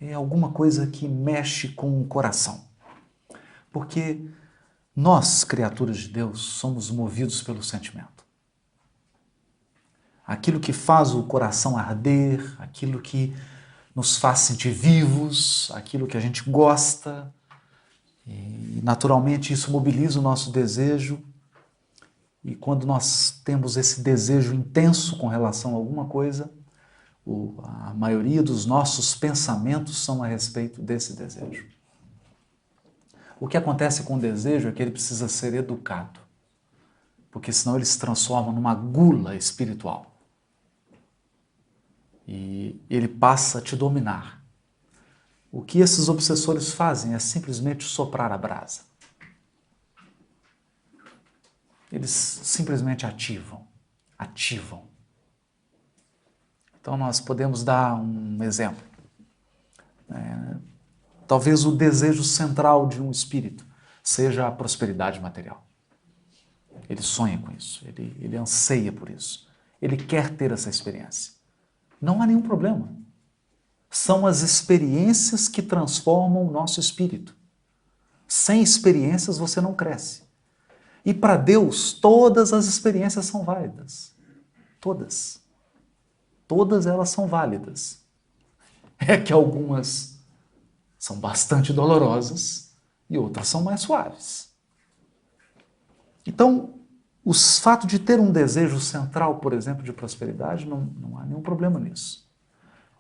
É alguma coisa que mexe com o coração. Porque nós, criaturas de Deus, somos movidos pelo sentimento. Aquilo que faz o coração arder, aquilo que nos faz sentir vivos, aquilo que a gente gosta. E, naturalmente, isso mobiliza o nosso desejo. E quando nós temos esse desejo intenso com relação a alguma coisa, a maioria dos nossos pensamentos são a respeito desse desejo. O que acontece com o desejo é que ele precisa ser educado, porque senão ele se transforma numa gula espiritual. E ele passa a te dominar. O que esses obsessores fazem é simplesmente soprar a brasa. Eles simplesmente ativam. Então nós podemos dar um exemplo. Talvez o desejo central de um espírito seja a prosperidade material. Ele sonha com isso, ele anseia por isso. Ele quer ter essa experiência. Não há nenhum problema. São as experiências que transformam o nosso espírito. Sem experiências você não cresce. E para Deus, todas as experiências são válidas. Todas. Todas elas são válidas. É que algumas são bastante dolorosas e outras são mais suaves. Então, o fato de ter um desejo central, por exemplo, de prosperidade, não há nenhum problema nisso.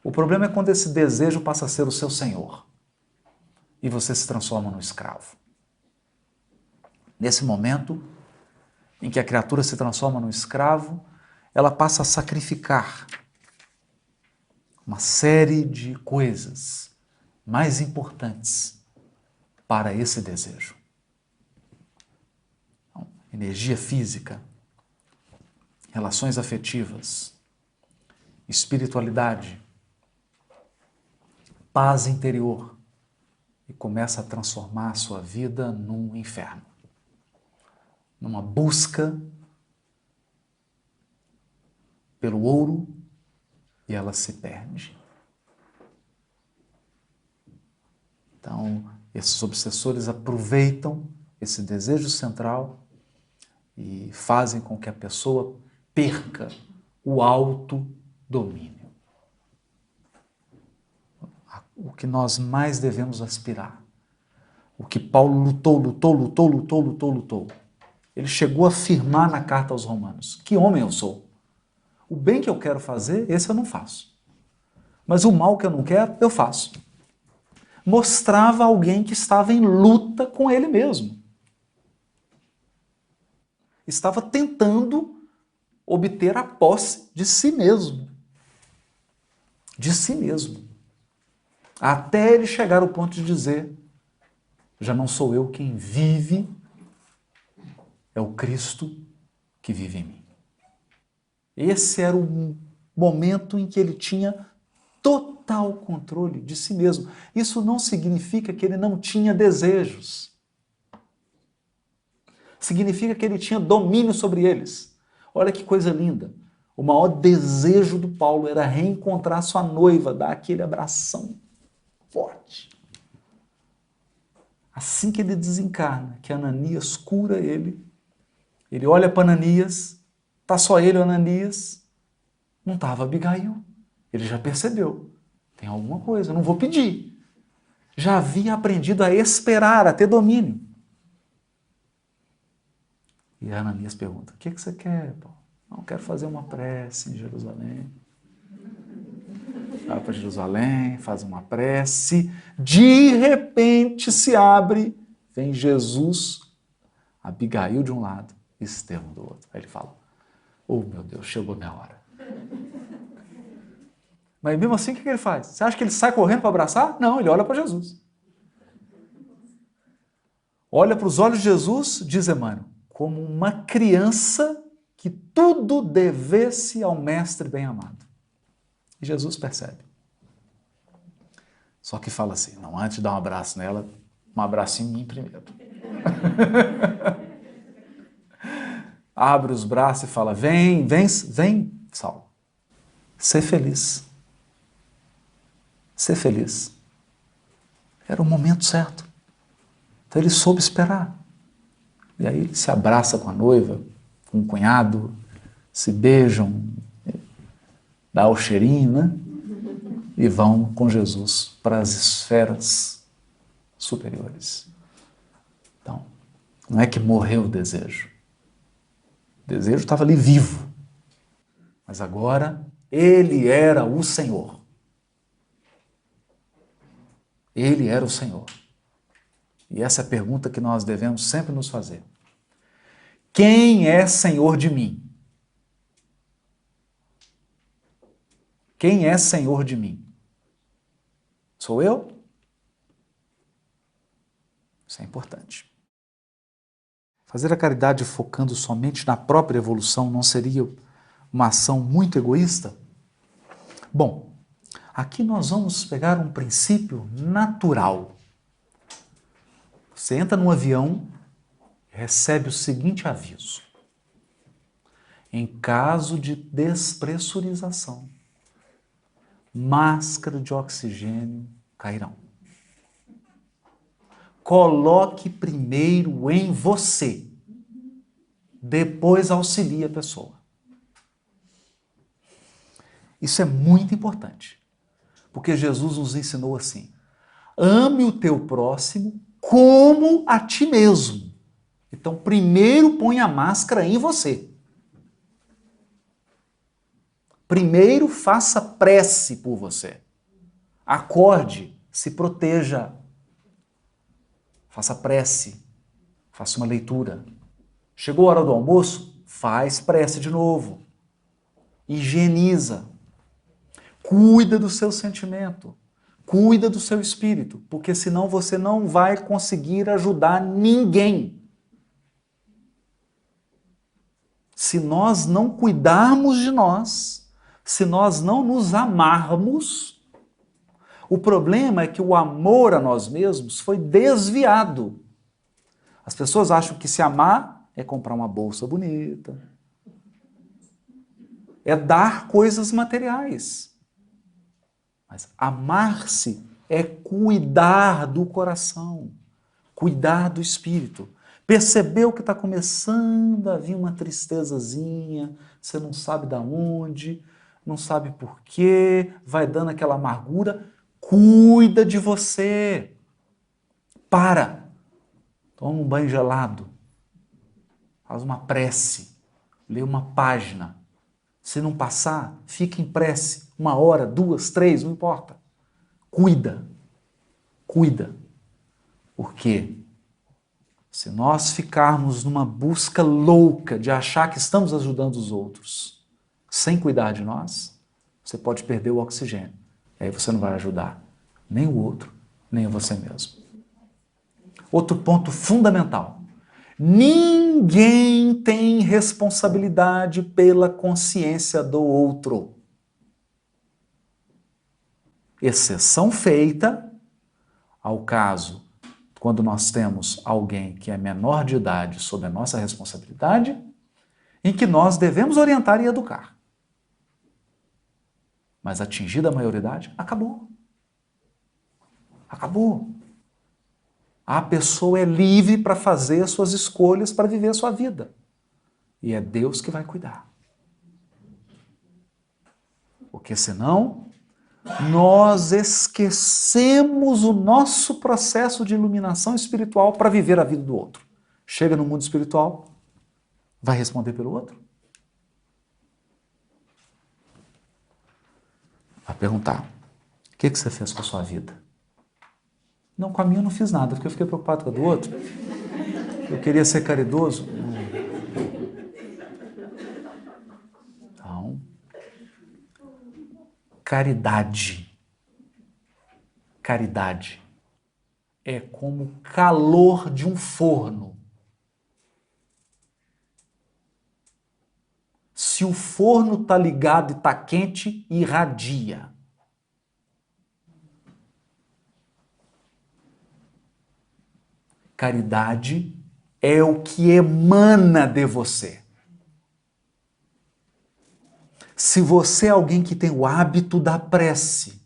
O problema é quando esse desejo passa a ser o seu senhor e você se transforma num escravo. Nesse momento em que a criatura se transforma num escravo, ela passa a sacrificar uma série de coisas mais importantes para esse desejo. Então, energia física, relações afetivas, espiritualidade, paz interior, e começa a transformar a sua vida num inferno. Numa busca pelo ouro, e ela se perde. Então, esses obsessores aproveitam esse desejo central e fazem com que a pessoa perca o autodomínio. O que nós mais devemos aspirar. O que Paulo lutou. Ele chegou a afirmar na carta aos Romanos: que homem eu sou? O bem que eu quero fazer, esse eu não faço. Mas o mal que eu não quero, eu faço. Mostrava alguém que estava em luta com ele mesmo. Estava tentando obter a posse de si mesmo. De si mesmo. Até ele chegar ao ponto de dizer: já não sou eu quem vive, é o Cristo que vive em mim. Esse era o momento em que ele tinha total controle de si mesmo. Isso não significa que ele não tinha desejos. Significa que ele tinha domínio sobre eles. Olha que coisa linda. O maior desejo do Paulo era reencontrar sua noiva, dar aquele abração forte. Assim que ele desencarna, que Ananias cura ele olha para Ananias, está só ele e Ananias, não estava Abigail. Ele já percebeu, tem alguma coisa, eu não vou pedir. Já havia aprendido a esperar, a ter domínio. E Ananias pergunta: o que você quer, Paulo? Não, quero fazer uma prece em Jerusalém. Vai para Jerusalém, faz uma prece, de repente se abre, vem Jesus, Abigail de um lado, Estevão do outro. Aí ele fala: oh meu Deus, chegou minha hora. Mas mesmo assim, o que ele faz? Você acha que ele sai correndo para abraçar? Não, ele olha para Jesus. Olha para os olhos de Jesus, diz Emmanuel, como uma criança que tudo devesse ao mestre bem-amado. E Jesus percebe. Só que fala assim, não, antes de dar um abraço nela, um abraço em mim primeiro. Abre os braços e fala, vem, Saulo. Ser feliz. Ser feliz. Era o momento certo. Então ele soube esperar. E aí ele se abraça com a noiva, com o cunhado, se beijam, dá o cheirinho, né? E vão com Jesus para as esferas superiores. Então, não é que morreu o desejo. O desejo estava ali vivo. Mas agora, ele era o Senhor. Ele era o Senhor. E essa é a pergunta que nós devemos sempre nos fazer. Quem é Senhor de mim? Quem é Senhor de mim? Sou eu? Isso é importante. Fazer a caridade focando somente na própria evolução não seria uma ação muito egoísta? Bom, aqui nós vamos pegar um princípio natural. Você entra num avião e recebe o seguinte aviso. Em caso de despressurização, máscara de oxigênio cairão. Coloque primeiro em você, depois auxilie a pessoa. Isso é muito importante, porque Jesus nos ensinou assim, ame o teu próximo como a ti mesmo. Então, primeiro põe a máscara em você. Primeiro faça prece por você. Acorde, se proteja. Faça prece, faça uma leitura. Chegou a hora do almoço? Faz prece de novo. Higieniza. Cuida do seu sentimento. Cuida do seu espírito, porque senão você não vai conseguir ajudar ninguém. Se nós não cuidarmos de nós, se nós não nos amarmos, o problema é que o amor a nós mesmos foi desviado. As pessoas acham que se amar é comprar uma bolsa bonita, é dar coisas materiais. Mas amar-se é cuidar do coração, cuidar do espírito. Percebeu que está começando a vir uma tristezazinha, você não sabe de onde, não sabe por quê, vai dando aquela amargura, cuida de você. Para, toma um banho gelado, faz uma prece, lê uma página. Se não passar, fica em prece, 1 hora, 2, 3, não importa. Cuida, cuida. Porque se nós ficarmos numa busca louca de achar que estamos ajudando os outros, sem cuidar de nós, você pode perder o oxigênio. Aí você não vai ajudar nem o outro, nem a você mesmo. Outro ponto fundamental. Ninguém tem responsabilidade pela consciência do outro. Exceção feita ao caso quando nós temos alguém que é menor de idade sob a nossa responsabilidade, em que nós devemos orientar e educar. Mas atingida a maioridade, acabou. Acabou. A pessoa é livre para fazer as suas escolhas, para viver a sua vida. E é Deus que vai cuidar. Porque senão, nós esquecemos o nosso processo de iluminação espiritual para viver a vida do outro. Chega no mundo espiritual, vai responder pelo outro? Vai perguntar, o que você fez com a sua vida? Não, com a minha eu não fiz nada, porque eu fiquei preocupado com a do outro. Eu queria ser caridoso. Então, Caridade. Caridade é como o calor de um forno. Se o forno está ligado e está quente, irradia. Caridade é o que emana de você. Se você é alguém que tem o hábito da prece,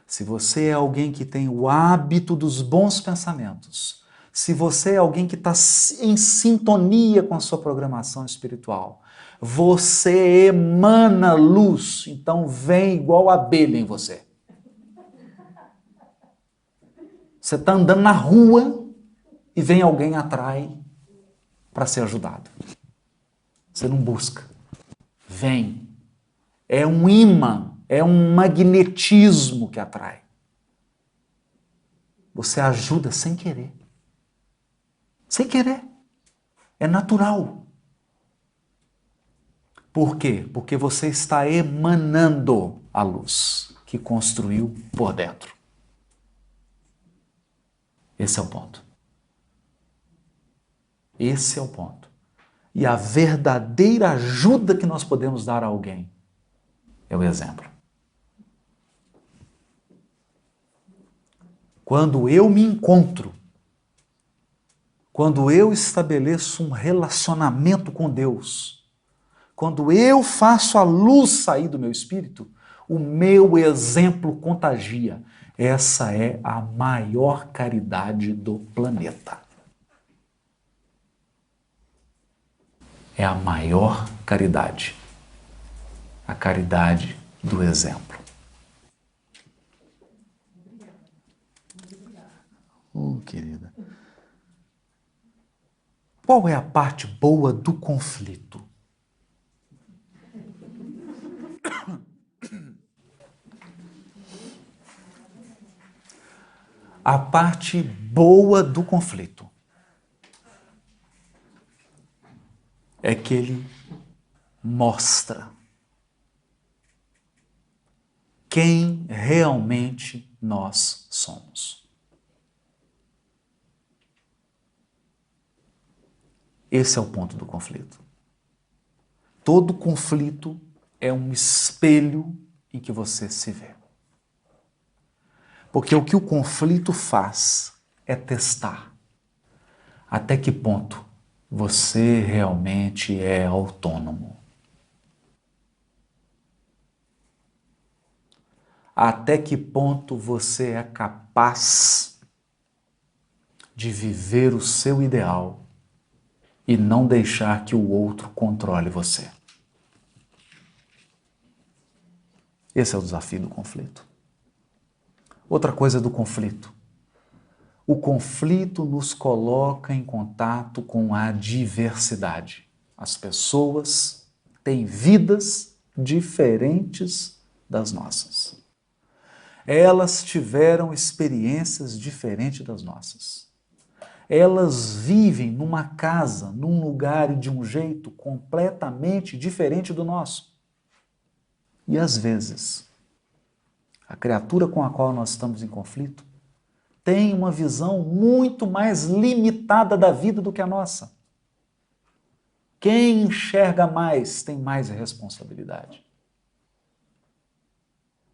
se você é alguém que tem o hábito dos bons pensamentos, se você é alguém que está em sintonia com a sua programação espiritual, você emana luz, então vem igual abelha em você. Você está andando na rua e vem alguém atrai para ser ajudado. Você não busca. Vem. É um imã, é um magnetismo que atrai. Você ajuda sem querer. Sem querer. É natural. Por quê? Porque você está emanando a luz que construiu por dentro. Esse é o ponto. Esse é o ponto. E a verdadeira ajuda que nós podemos dar a alguém é o exemplo. Quando eu me encontro, quando eu estabeleço um relacionamento com Deus, quando eu faço a luz sair do meu espírito, o meu exemplo contagia. Essa é a maior caridade do planeta. É a maior caridade. A caridade do exemplo. Querida. Qual é a parte boa do conflito? A parte boa do conflito é que ele mostra quem realmente nós somos. Esse é o ponto do conflito. Todo conflito é um espelho em que você se vê. Porque o que o conflito faz é testar até que ponto você realmente é autônomo. Até que ponto você é capaz de viver o seu ideal e não deixar que o outro controle você. Esse é o desafio do conflito. Outra coisa do conflito. O conflito nos coloca em contato com a diversidade. As pessoas têm vidas diferentes das nossas. Elas tiveram experiências diferentes das nossas. Elas vivem numa casa, num lugar e de um jeito completamente diferente do nosso. E às vezes, a criatura com a qual nós estamos em conflito tem uma visão muito mais limitada da vida do que a nossa. Quem enxerga mais tem mais responsabilidade.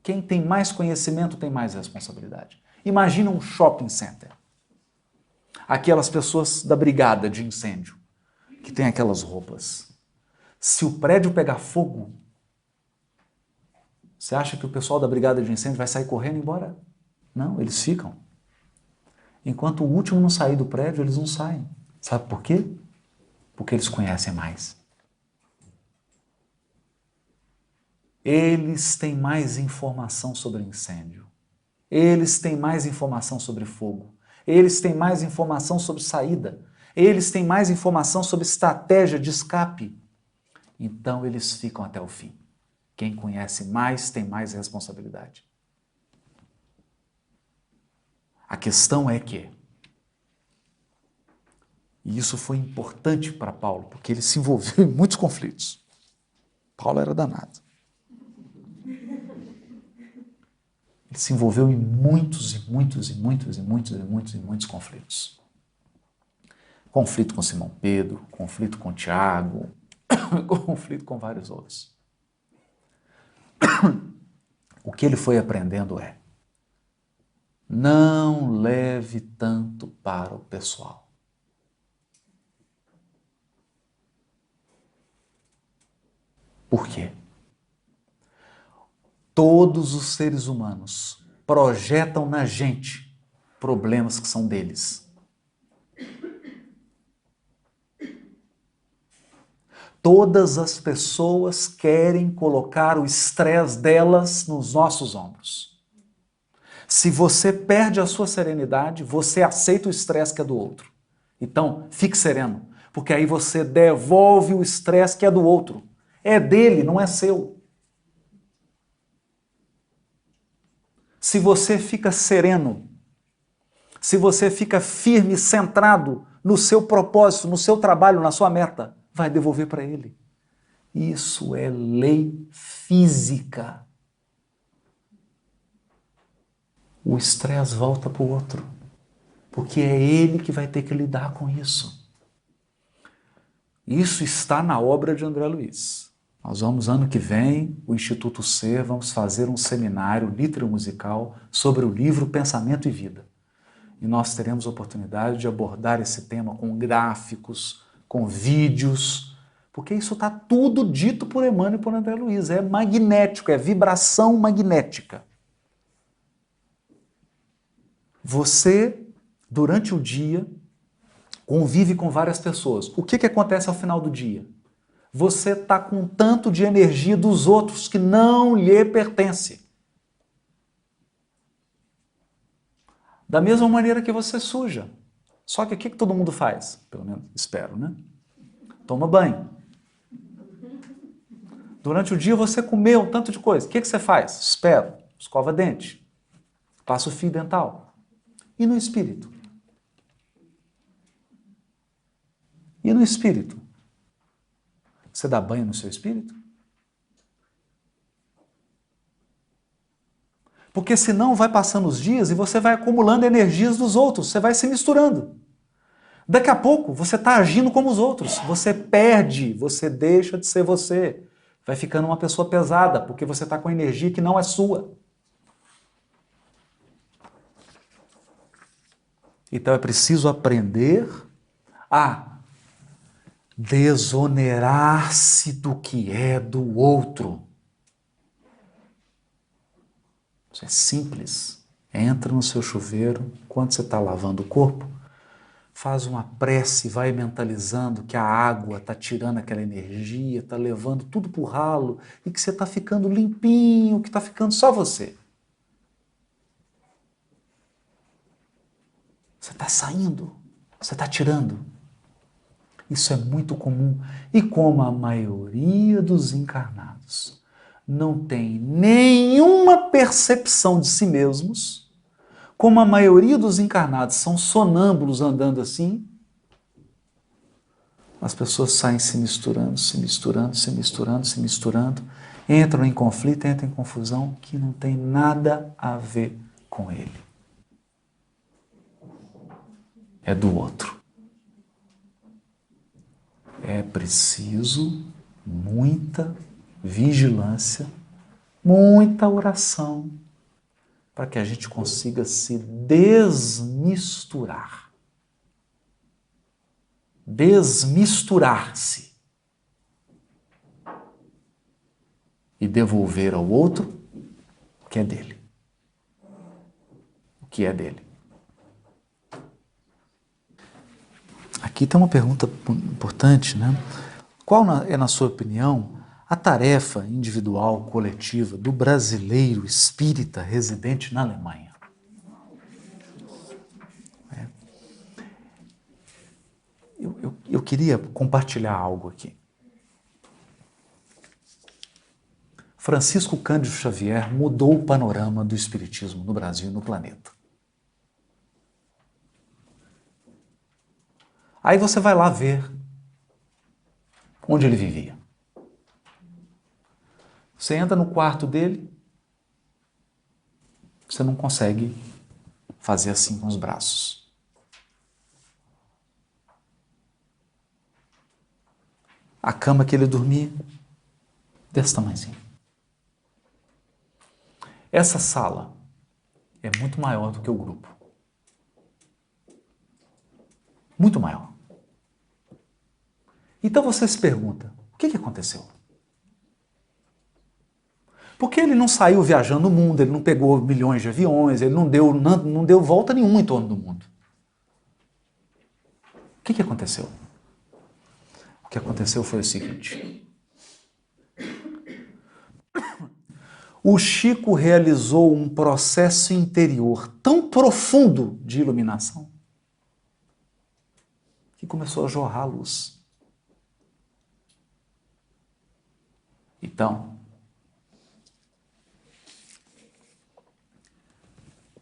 Quem tem mais conhecimento tem mais responsabilidade. Imagina um shopping center. Aquelas pessoas da brigada de incêndio, que tem aquelas roupas. Se o prédio pegar fogo, você acha que o pessoal da brigada de incêndio vai sair correndo e ir embora? Não, eles ficam. Enquanto o último não sair do prédio, eles não saem. Sabe por quê? Porque eles conhecem mais. Eles têm mais informação sobre incêndio. Eles têm mais informação sobre fogo. Eles têm mais informação sobre saída. Eles têm mais informação sobre estratégia de escape. Então eles ficam até o fim. Quem conhece mais tem mais responsabilidade. A questão é que, e isso foi importante para Paulo, porque ele se envolveu em muitos conflitos. Paulo era danado. Ele se envolveu em muitos conflitos. Conflito com Simão Pedro, conflito com Tiago, conflito com vários outros. O que ele foi aprendendo é: não leve tanto para o pessoal. Por quê? Todos os seres humanos projetam na gente problemas que são deles. Todas as pessoas querem colocar o estresse delas nos nossos ombros. Se você perde a sua serenidade, você aceita o estresse que é do outro. Então, fique sereno, porque aí você devolve o estresse que é do outro. É dele, não é seu. Se você fica sereno, se você fica firme, centrado no seu propósito, no seu trabalho, na sua meta, vai devolver para ele. Isso é lei física. O estresse volta para o outro, porque é ele que vai ter que lidar com isso. Isso está na obra de André Luiz. Nós vamos, ano que vem, o Instituto Ser, vamos fazer um seminário litero-musical sobre o livro Pensamento e Vida. E nós teremos a oportunidade de abordar esse tema com gráficos, com vídeos, porque isso está tudo dito por Emmanuel e por André Luiz. É magnético, é vibração magnética. Você, durante o dia, convive com várias pessoas. O que acontece ao final do dia? Você está com um tanto de energia dos outros que não lhe pertence. Da mesma maneira que você suja. Só que o que todo mundo faz? Pelo menos espero, né? Toma banho. Durante o dia você comeu um tanto de coisa. O que você faz? Espero. Escova dente. Passa o fio dental. E no espírito? E no espírito? Você dá banho no seu espírito? Porque senão vai passando os dias e você vai acumulando energias dos outros, você vai se misturando. Daqui a pouco você está agindo como os outros, você perde, você deixa de ser você. Vai ficando uma pessoa pesada, porque você está com energia que não é sua. Então é preciso aprender a desonerar-se do que é do outro. Isso é simples. Entra no seu chuveiro, enquanto você está lavando o corpo, faz uma prece, vai mentalizando que a água está tirando aquela energia, está levando tudo para o ralo e que você está ficando limpinho, que está ficando só você. Você está saindo, você está tirando. Isso é muito comum. E como a maioria dos encarnados não tem nenhuma percepção de si mesmos, como a maioria dos encarnados são sonâmbulos andando assim, as pessoas saem se misturando, entram em conflito, entram em confusão que não tem nada a ver com ele. É do outro. É preciso muita vigilância, muita oração, para que a gente consiga se desmisturar. Desmisturar-se. E devolver ao outro o que é dele. O que é dele. Aqui tem uma pergunta importante, né? Qual é, na sua opinião, a tarefa individual, coletiva do brasileiro espírita residente na Alemanha? Eu queria compartilhar algo aqui. Francisco Cândido Xavier mudou o panorama do espiritismo no Brasil e no planeta. Aí você vai lá ver onde ele vivia. Você entra no quarto dele, você não consegue fazer assim com os braços. A cama que ele dormia, desse tamanhozinho. Essa sala é muito maior do que o grupo. Muito maior. Então você se pergunta, o que aconteceu? Porque ele não saiu viajando o mundo, ele não pegou milhões de aviões, ele não deu volta nenhuma em torno do mundo. O que aconteceu? O que aconteceu foi o seguinte. O Chico realizou um processo interior tão profundo de iluminação que começou a jorrar a luz. Então,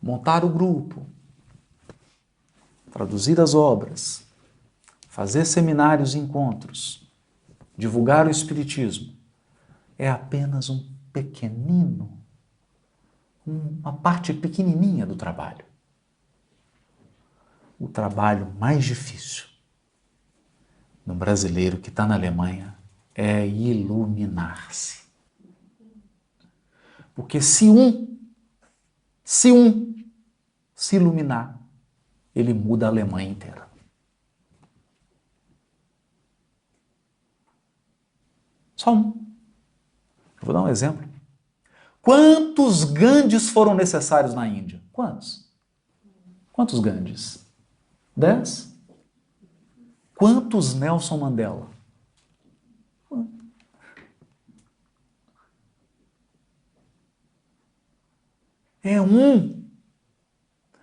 montar o grupo, traduzir as obras, fazer seminários e encontros, divulgar o Espiritismo, é apenas uma parte pequenininha do trabalho. O trabalho mais difícil no brasileiro que está na Alemanha é iluminar-se. Porque se um se iluminar, ele muda a Alemanha inteira. Só um. Eu vou dar um exemplo. Quantos Gandhis foram necessários na Índia? Quantos? Quantos Gandhis? 10? Quantos Nelson Mandela?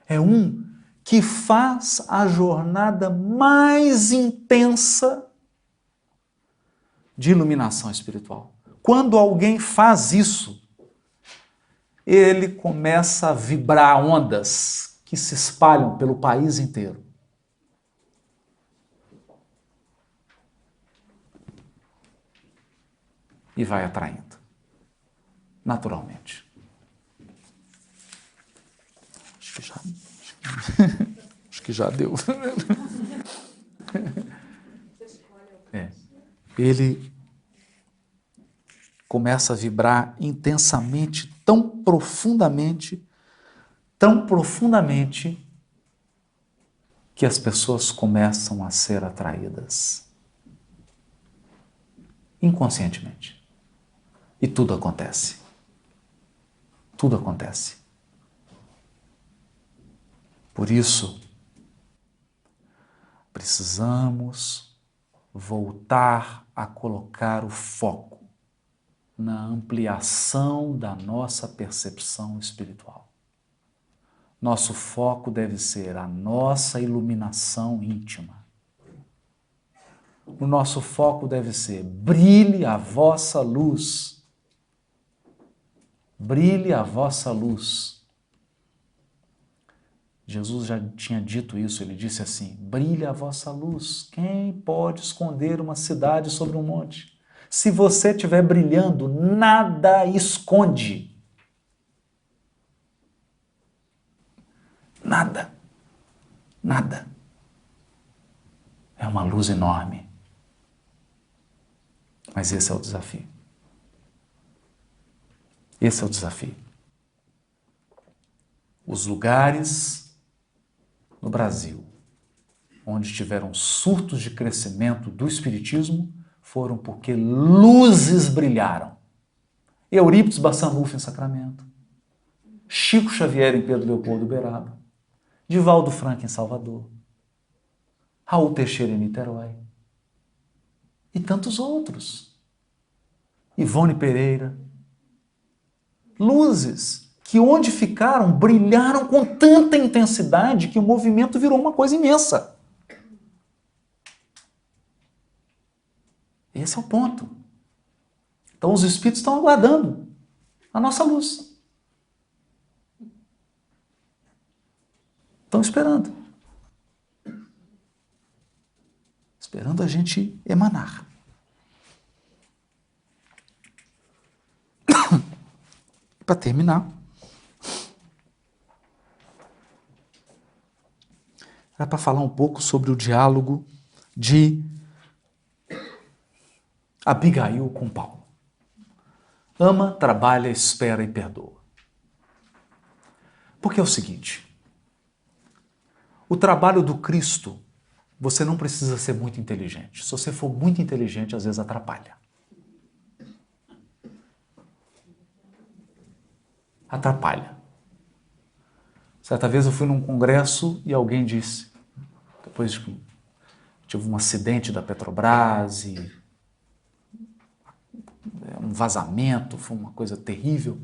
É um que faz a jornada mais intensa de iluminação espiritual. Quando alguém faz isso, ele começa a vibrar ondas que se espalham pelo país inteiro. E vai atraindo, naturalmente. Acho que já deu. Ele começa a vibrar intensamente, tão profundamente, que as pessoas começam a ser atraídas inconscientemente. E tudo acontece. Tudo acontece. Por isso, precisamos voltar a colocar o foco na ampliação da nossa percepção espiritual. Nosso foco deve ser a nossa iluminação íntima. O nosso foco deve ser: brilhe a vossa luz. Brilhe a vossa luz. Jesus já tinha dito isso, ele disse assim: brilhe a vossa luz. Quem pode esconder uma cidade sobre um monte? Se você estiver brilhando, nada esconde. Nada. Nada. É uma luz enorme. Mas esse é o desafio. Esse é o desafio. Os lugares no Brasil onde tiveram surtos de crescimento do Espiritismo foram porque luzes brilharam. Eurípides Bassanufo em Sacramento, Chico Xavier em Pedro Leopoldo Uberaba, Divaldo Franco em Salvador, Raul Teixeira em Niterói e tantos outros. Ivone Pereira. Luzes que onde ficaram brilharam com tanta intensidade que o movimento virou uma coisa imensa. Esse é o ponto. Então os espíritos estão aguardando a nossa luz. Estão esperando. Esperando a gente emanar. Para terminar, é para falar um pouco sobre o diálogo de Abigail com Paulo. Ama, trabalha, espera e perdoa. Porque é o seguinte, o trabalho do Cristo, você não precisa ser muito inteligente. Se você for muito inteligente, às vezes atrapalha. Atrapalha. Certa vez eu fui num congresso e alguém disse, depois que tive um acidente da Petrobras e um vazamento, foi uma coisa terrível.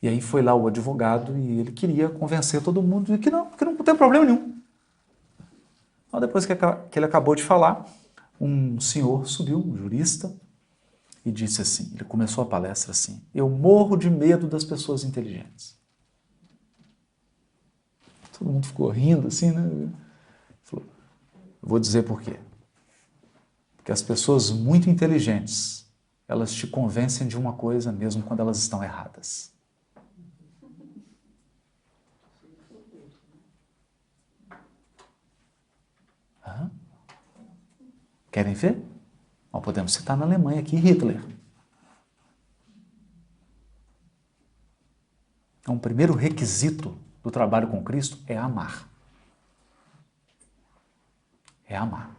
E aí foi lá o advogado e ele queria convencer todo mundo de que não tem problema nenhum. Então, depois que ele acabou de falar, um senhor subiu, um jurista, e disse assim, ele começou a palestra assim, eu morro de medo das pessoas inteligentes. Todo mundo ficou rindo assim, né? Ele falou, eu vou dizer por quê. Porque as pessoas muito inteligentes, elas te convencem de uma coisa mesmo quando elas estão erradas. Querem ver? Nós podemos citar na Alemanha aqui Hitler. Então, o primeiro requisito do trabalho com Cristo é amar. É amar.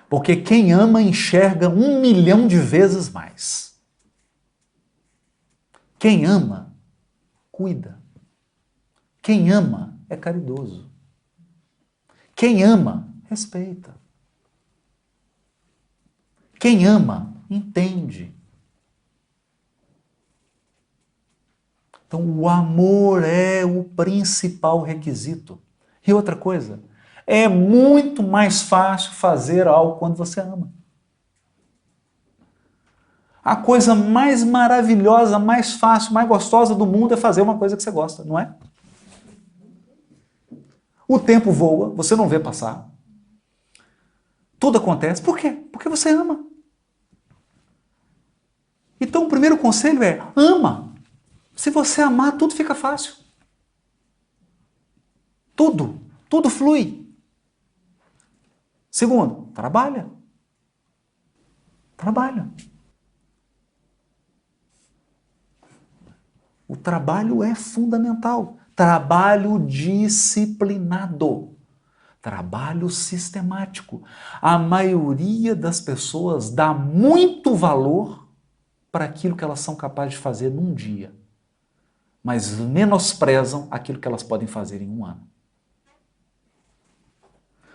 Porque quem ama enxerga 1 milhão de vezes mais. Quem ama, cuida. Quem ama é caridoso. Quem ama, respeita. Quem ama, entende. Então, o amor é o principal requisito. E outra coisa, é muito mais fácil fazer algo quando você ama. A coisa mais maravilhosa, mais fácil, mais gostosa do mundo é fazer uma coisa que você gosta, não é? O tempo voa, você não vê passar. Tudo acontece. Por quê? Porque você ama. Então, o primeiro conselho é, ama. Se você amar, tudo fica fácil. Tudo flui. Segundo, trabalha. Trabalha. O trabalho é fundamental. Trabalho disciplinado. Trabalho sistemático. A maioria das pessoas dá muito valor para aquilo que elas são capazes de fazer num dia, mas menosprezam aquilo que elas podem fazer em um ano.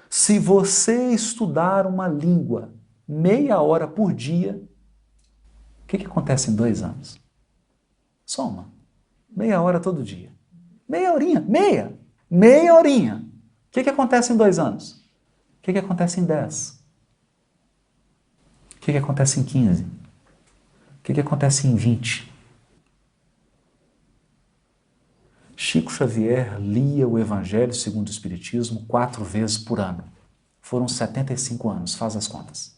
Se você estudar uma língua meia hora por dia, o que acontece em 2 anos? Soma. Meia hora todo dia. Meia horinha. Meia horinha. O que acontece em 2 anos? O que acontece em 10? O que acontece em 15? O que acontece em 20? Chico Xavier lia o Evangelho segundo o Espiritismo 4 vezes por ano. Foram 75 anos, faz as contas.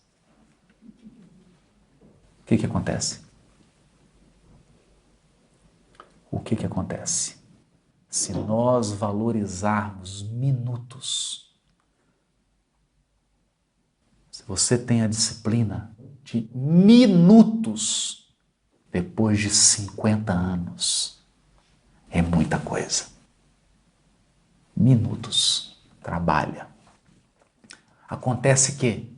O que acontece? O que acontece? Se nós valorizarmos minutos, se você tem a disciplina de minutos depois de 50 anos, é muita coisa. Minutos. Trabalha. Acontece que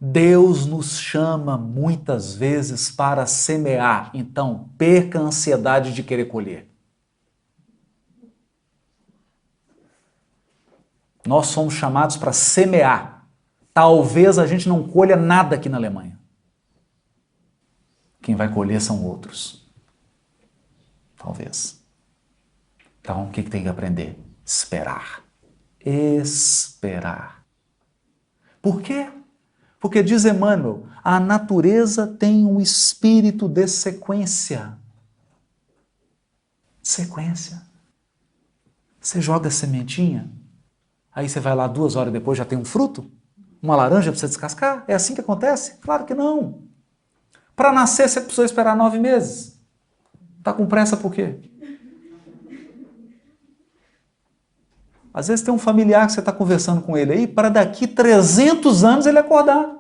Deus nos chama muitas vezes para semear. Então, perca a ansiedade de querer colher. Nós somos chamados para semear. Talvez a gente não colha nada aqui na Alemanha. Quem vai colher são outros. Talvez. Então, o que tem que aprender? Esperar. Esperar. Por quê? Porque diz Emmanuel, a natureza tem um espírito de sequência. Sequência. Você joga a sementinha, aí você vai lá 2 horas depois já tem um fruto? Uma laranja para você descascar? É assim que acontece? Claro que não. Para nascer você precisou esperar 9 meses. Está com pressa por quê? Às vezes tem um familiar que você está conversando com ele aí, para daqui 300 anos ele acordar.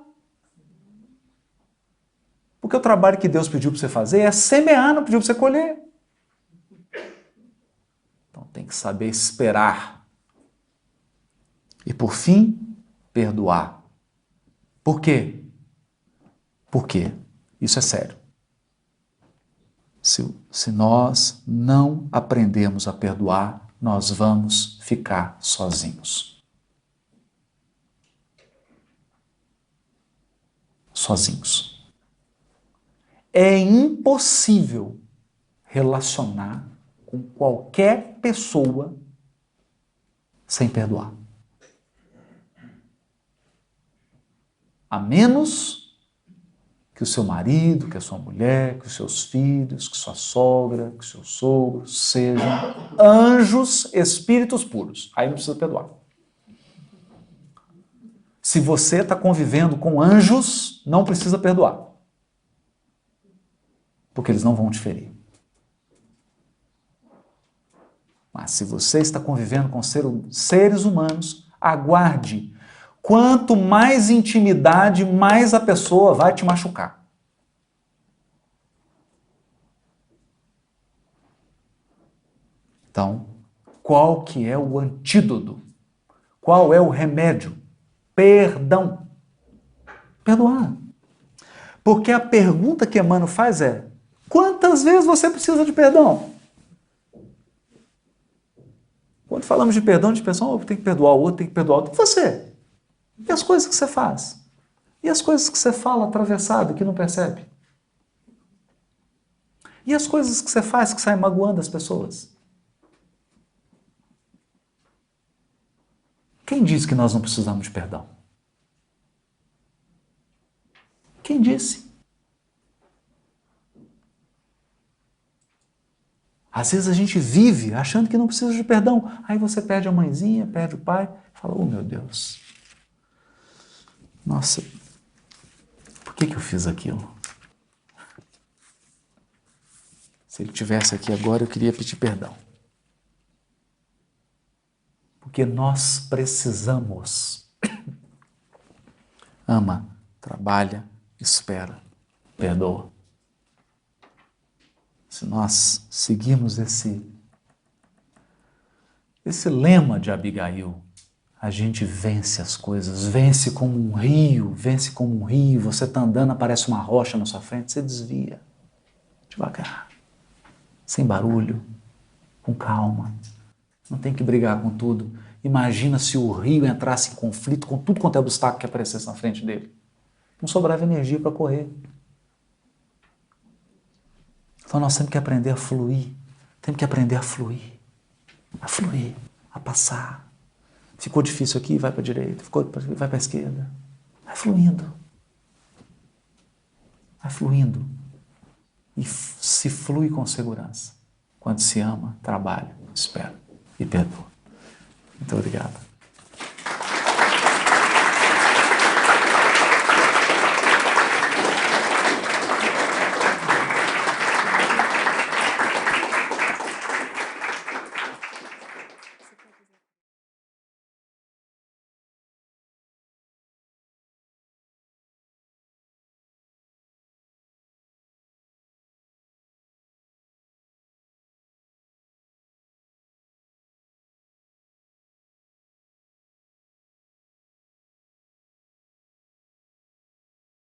Porque o trabalho que Deus pediu para você fazer é semear, não pediu para você colher. Então tem que saber esperar. E por fim, perdoar. Por quê? Por quê? Isso é sério. Se nós não aprendermos a perdoar, nós vamos ficar sozinhos. Sozinhos. É impossível relacionar com qualquer pessoa sem perdoar. A menos que o seu marido, que a sua mulher, que os seus filhos, que sua sogra, que seus sogros sejam anjos, espíritos puros. Aí não precisa perdoar. Se você está convivendo com anjos, não precisa perdoar. Porque eles não vão te ferir. Mas se você está convivendo com seres humanos, aguarde. Quanto mais intimidade, mais a pessoa vai te machucar. Então, qual que é o antídoto? Qual é o remédio? Perdão. Perdoar. Porque a pergunta que Emmanuel faz é: quantas vezes você precisa de perdão? Quando falamos de perdão, a gente pensa, tem que perdoar o outro, tem que perdoar o outro. E você? E as coisas que você faz? E as coisas que você fala atravessado que não percebe? E as coisas que você faz que saem magoando as pessoas? Quem disse que nós não precisamos de perdão? Quem disse? Às vezes a gente vive achando que não precisa de perdão. Aí você perde a mãezinha, perde o pai, fala, oh meu Deus, nossa, por que eu fiz aquilo? Se ele estivesse aqui agora, eu queria pedir perdão. Porque nós precisamos. Ama, trabalha, espera, perdoa. Se nós seguirmos esse lema de Abigail, a gente vence as coisas, vence como um rio, você está andando, aparece uma rocha na sua frente, você desvia, devagar, sem barulho, com calma, não tem que brigar com tudo. Imagina se o rio entrasse em conflito com tudo quanto é obstáculo que aparecesse na frente dele. Não sobrava energia para correr. Então nós temos que aprender a fluir, a passar. Ficou difícil aqui, vai para a direita, vai para a esquerda. Vai fluindo. E se flui com segurança. Quando se ama, trabalha, espera e perdoa. Muito obrigado.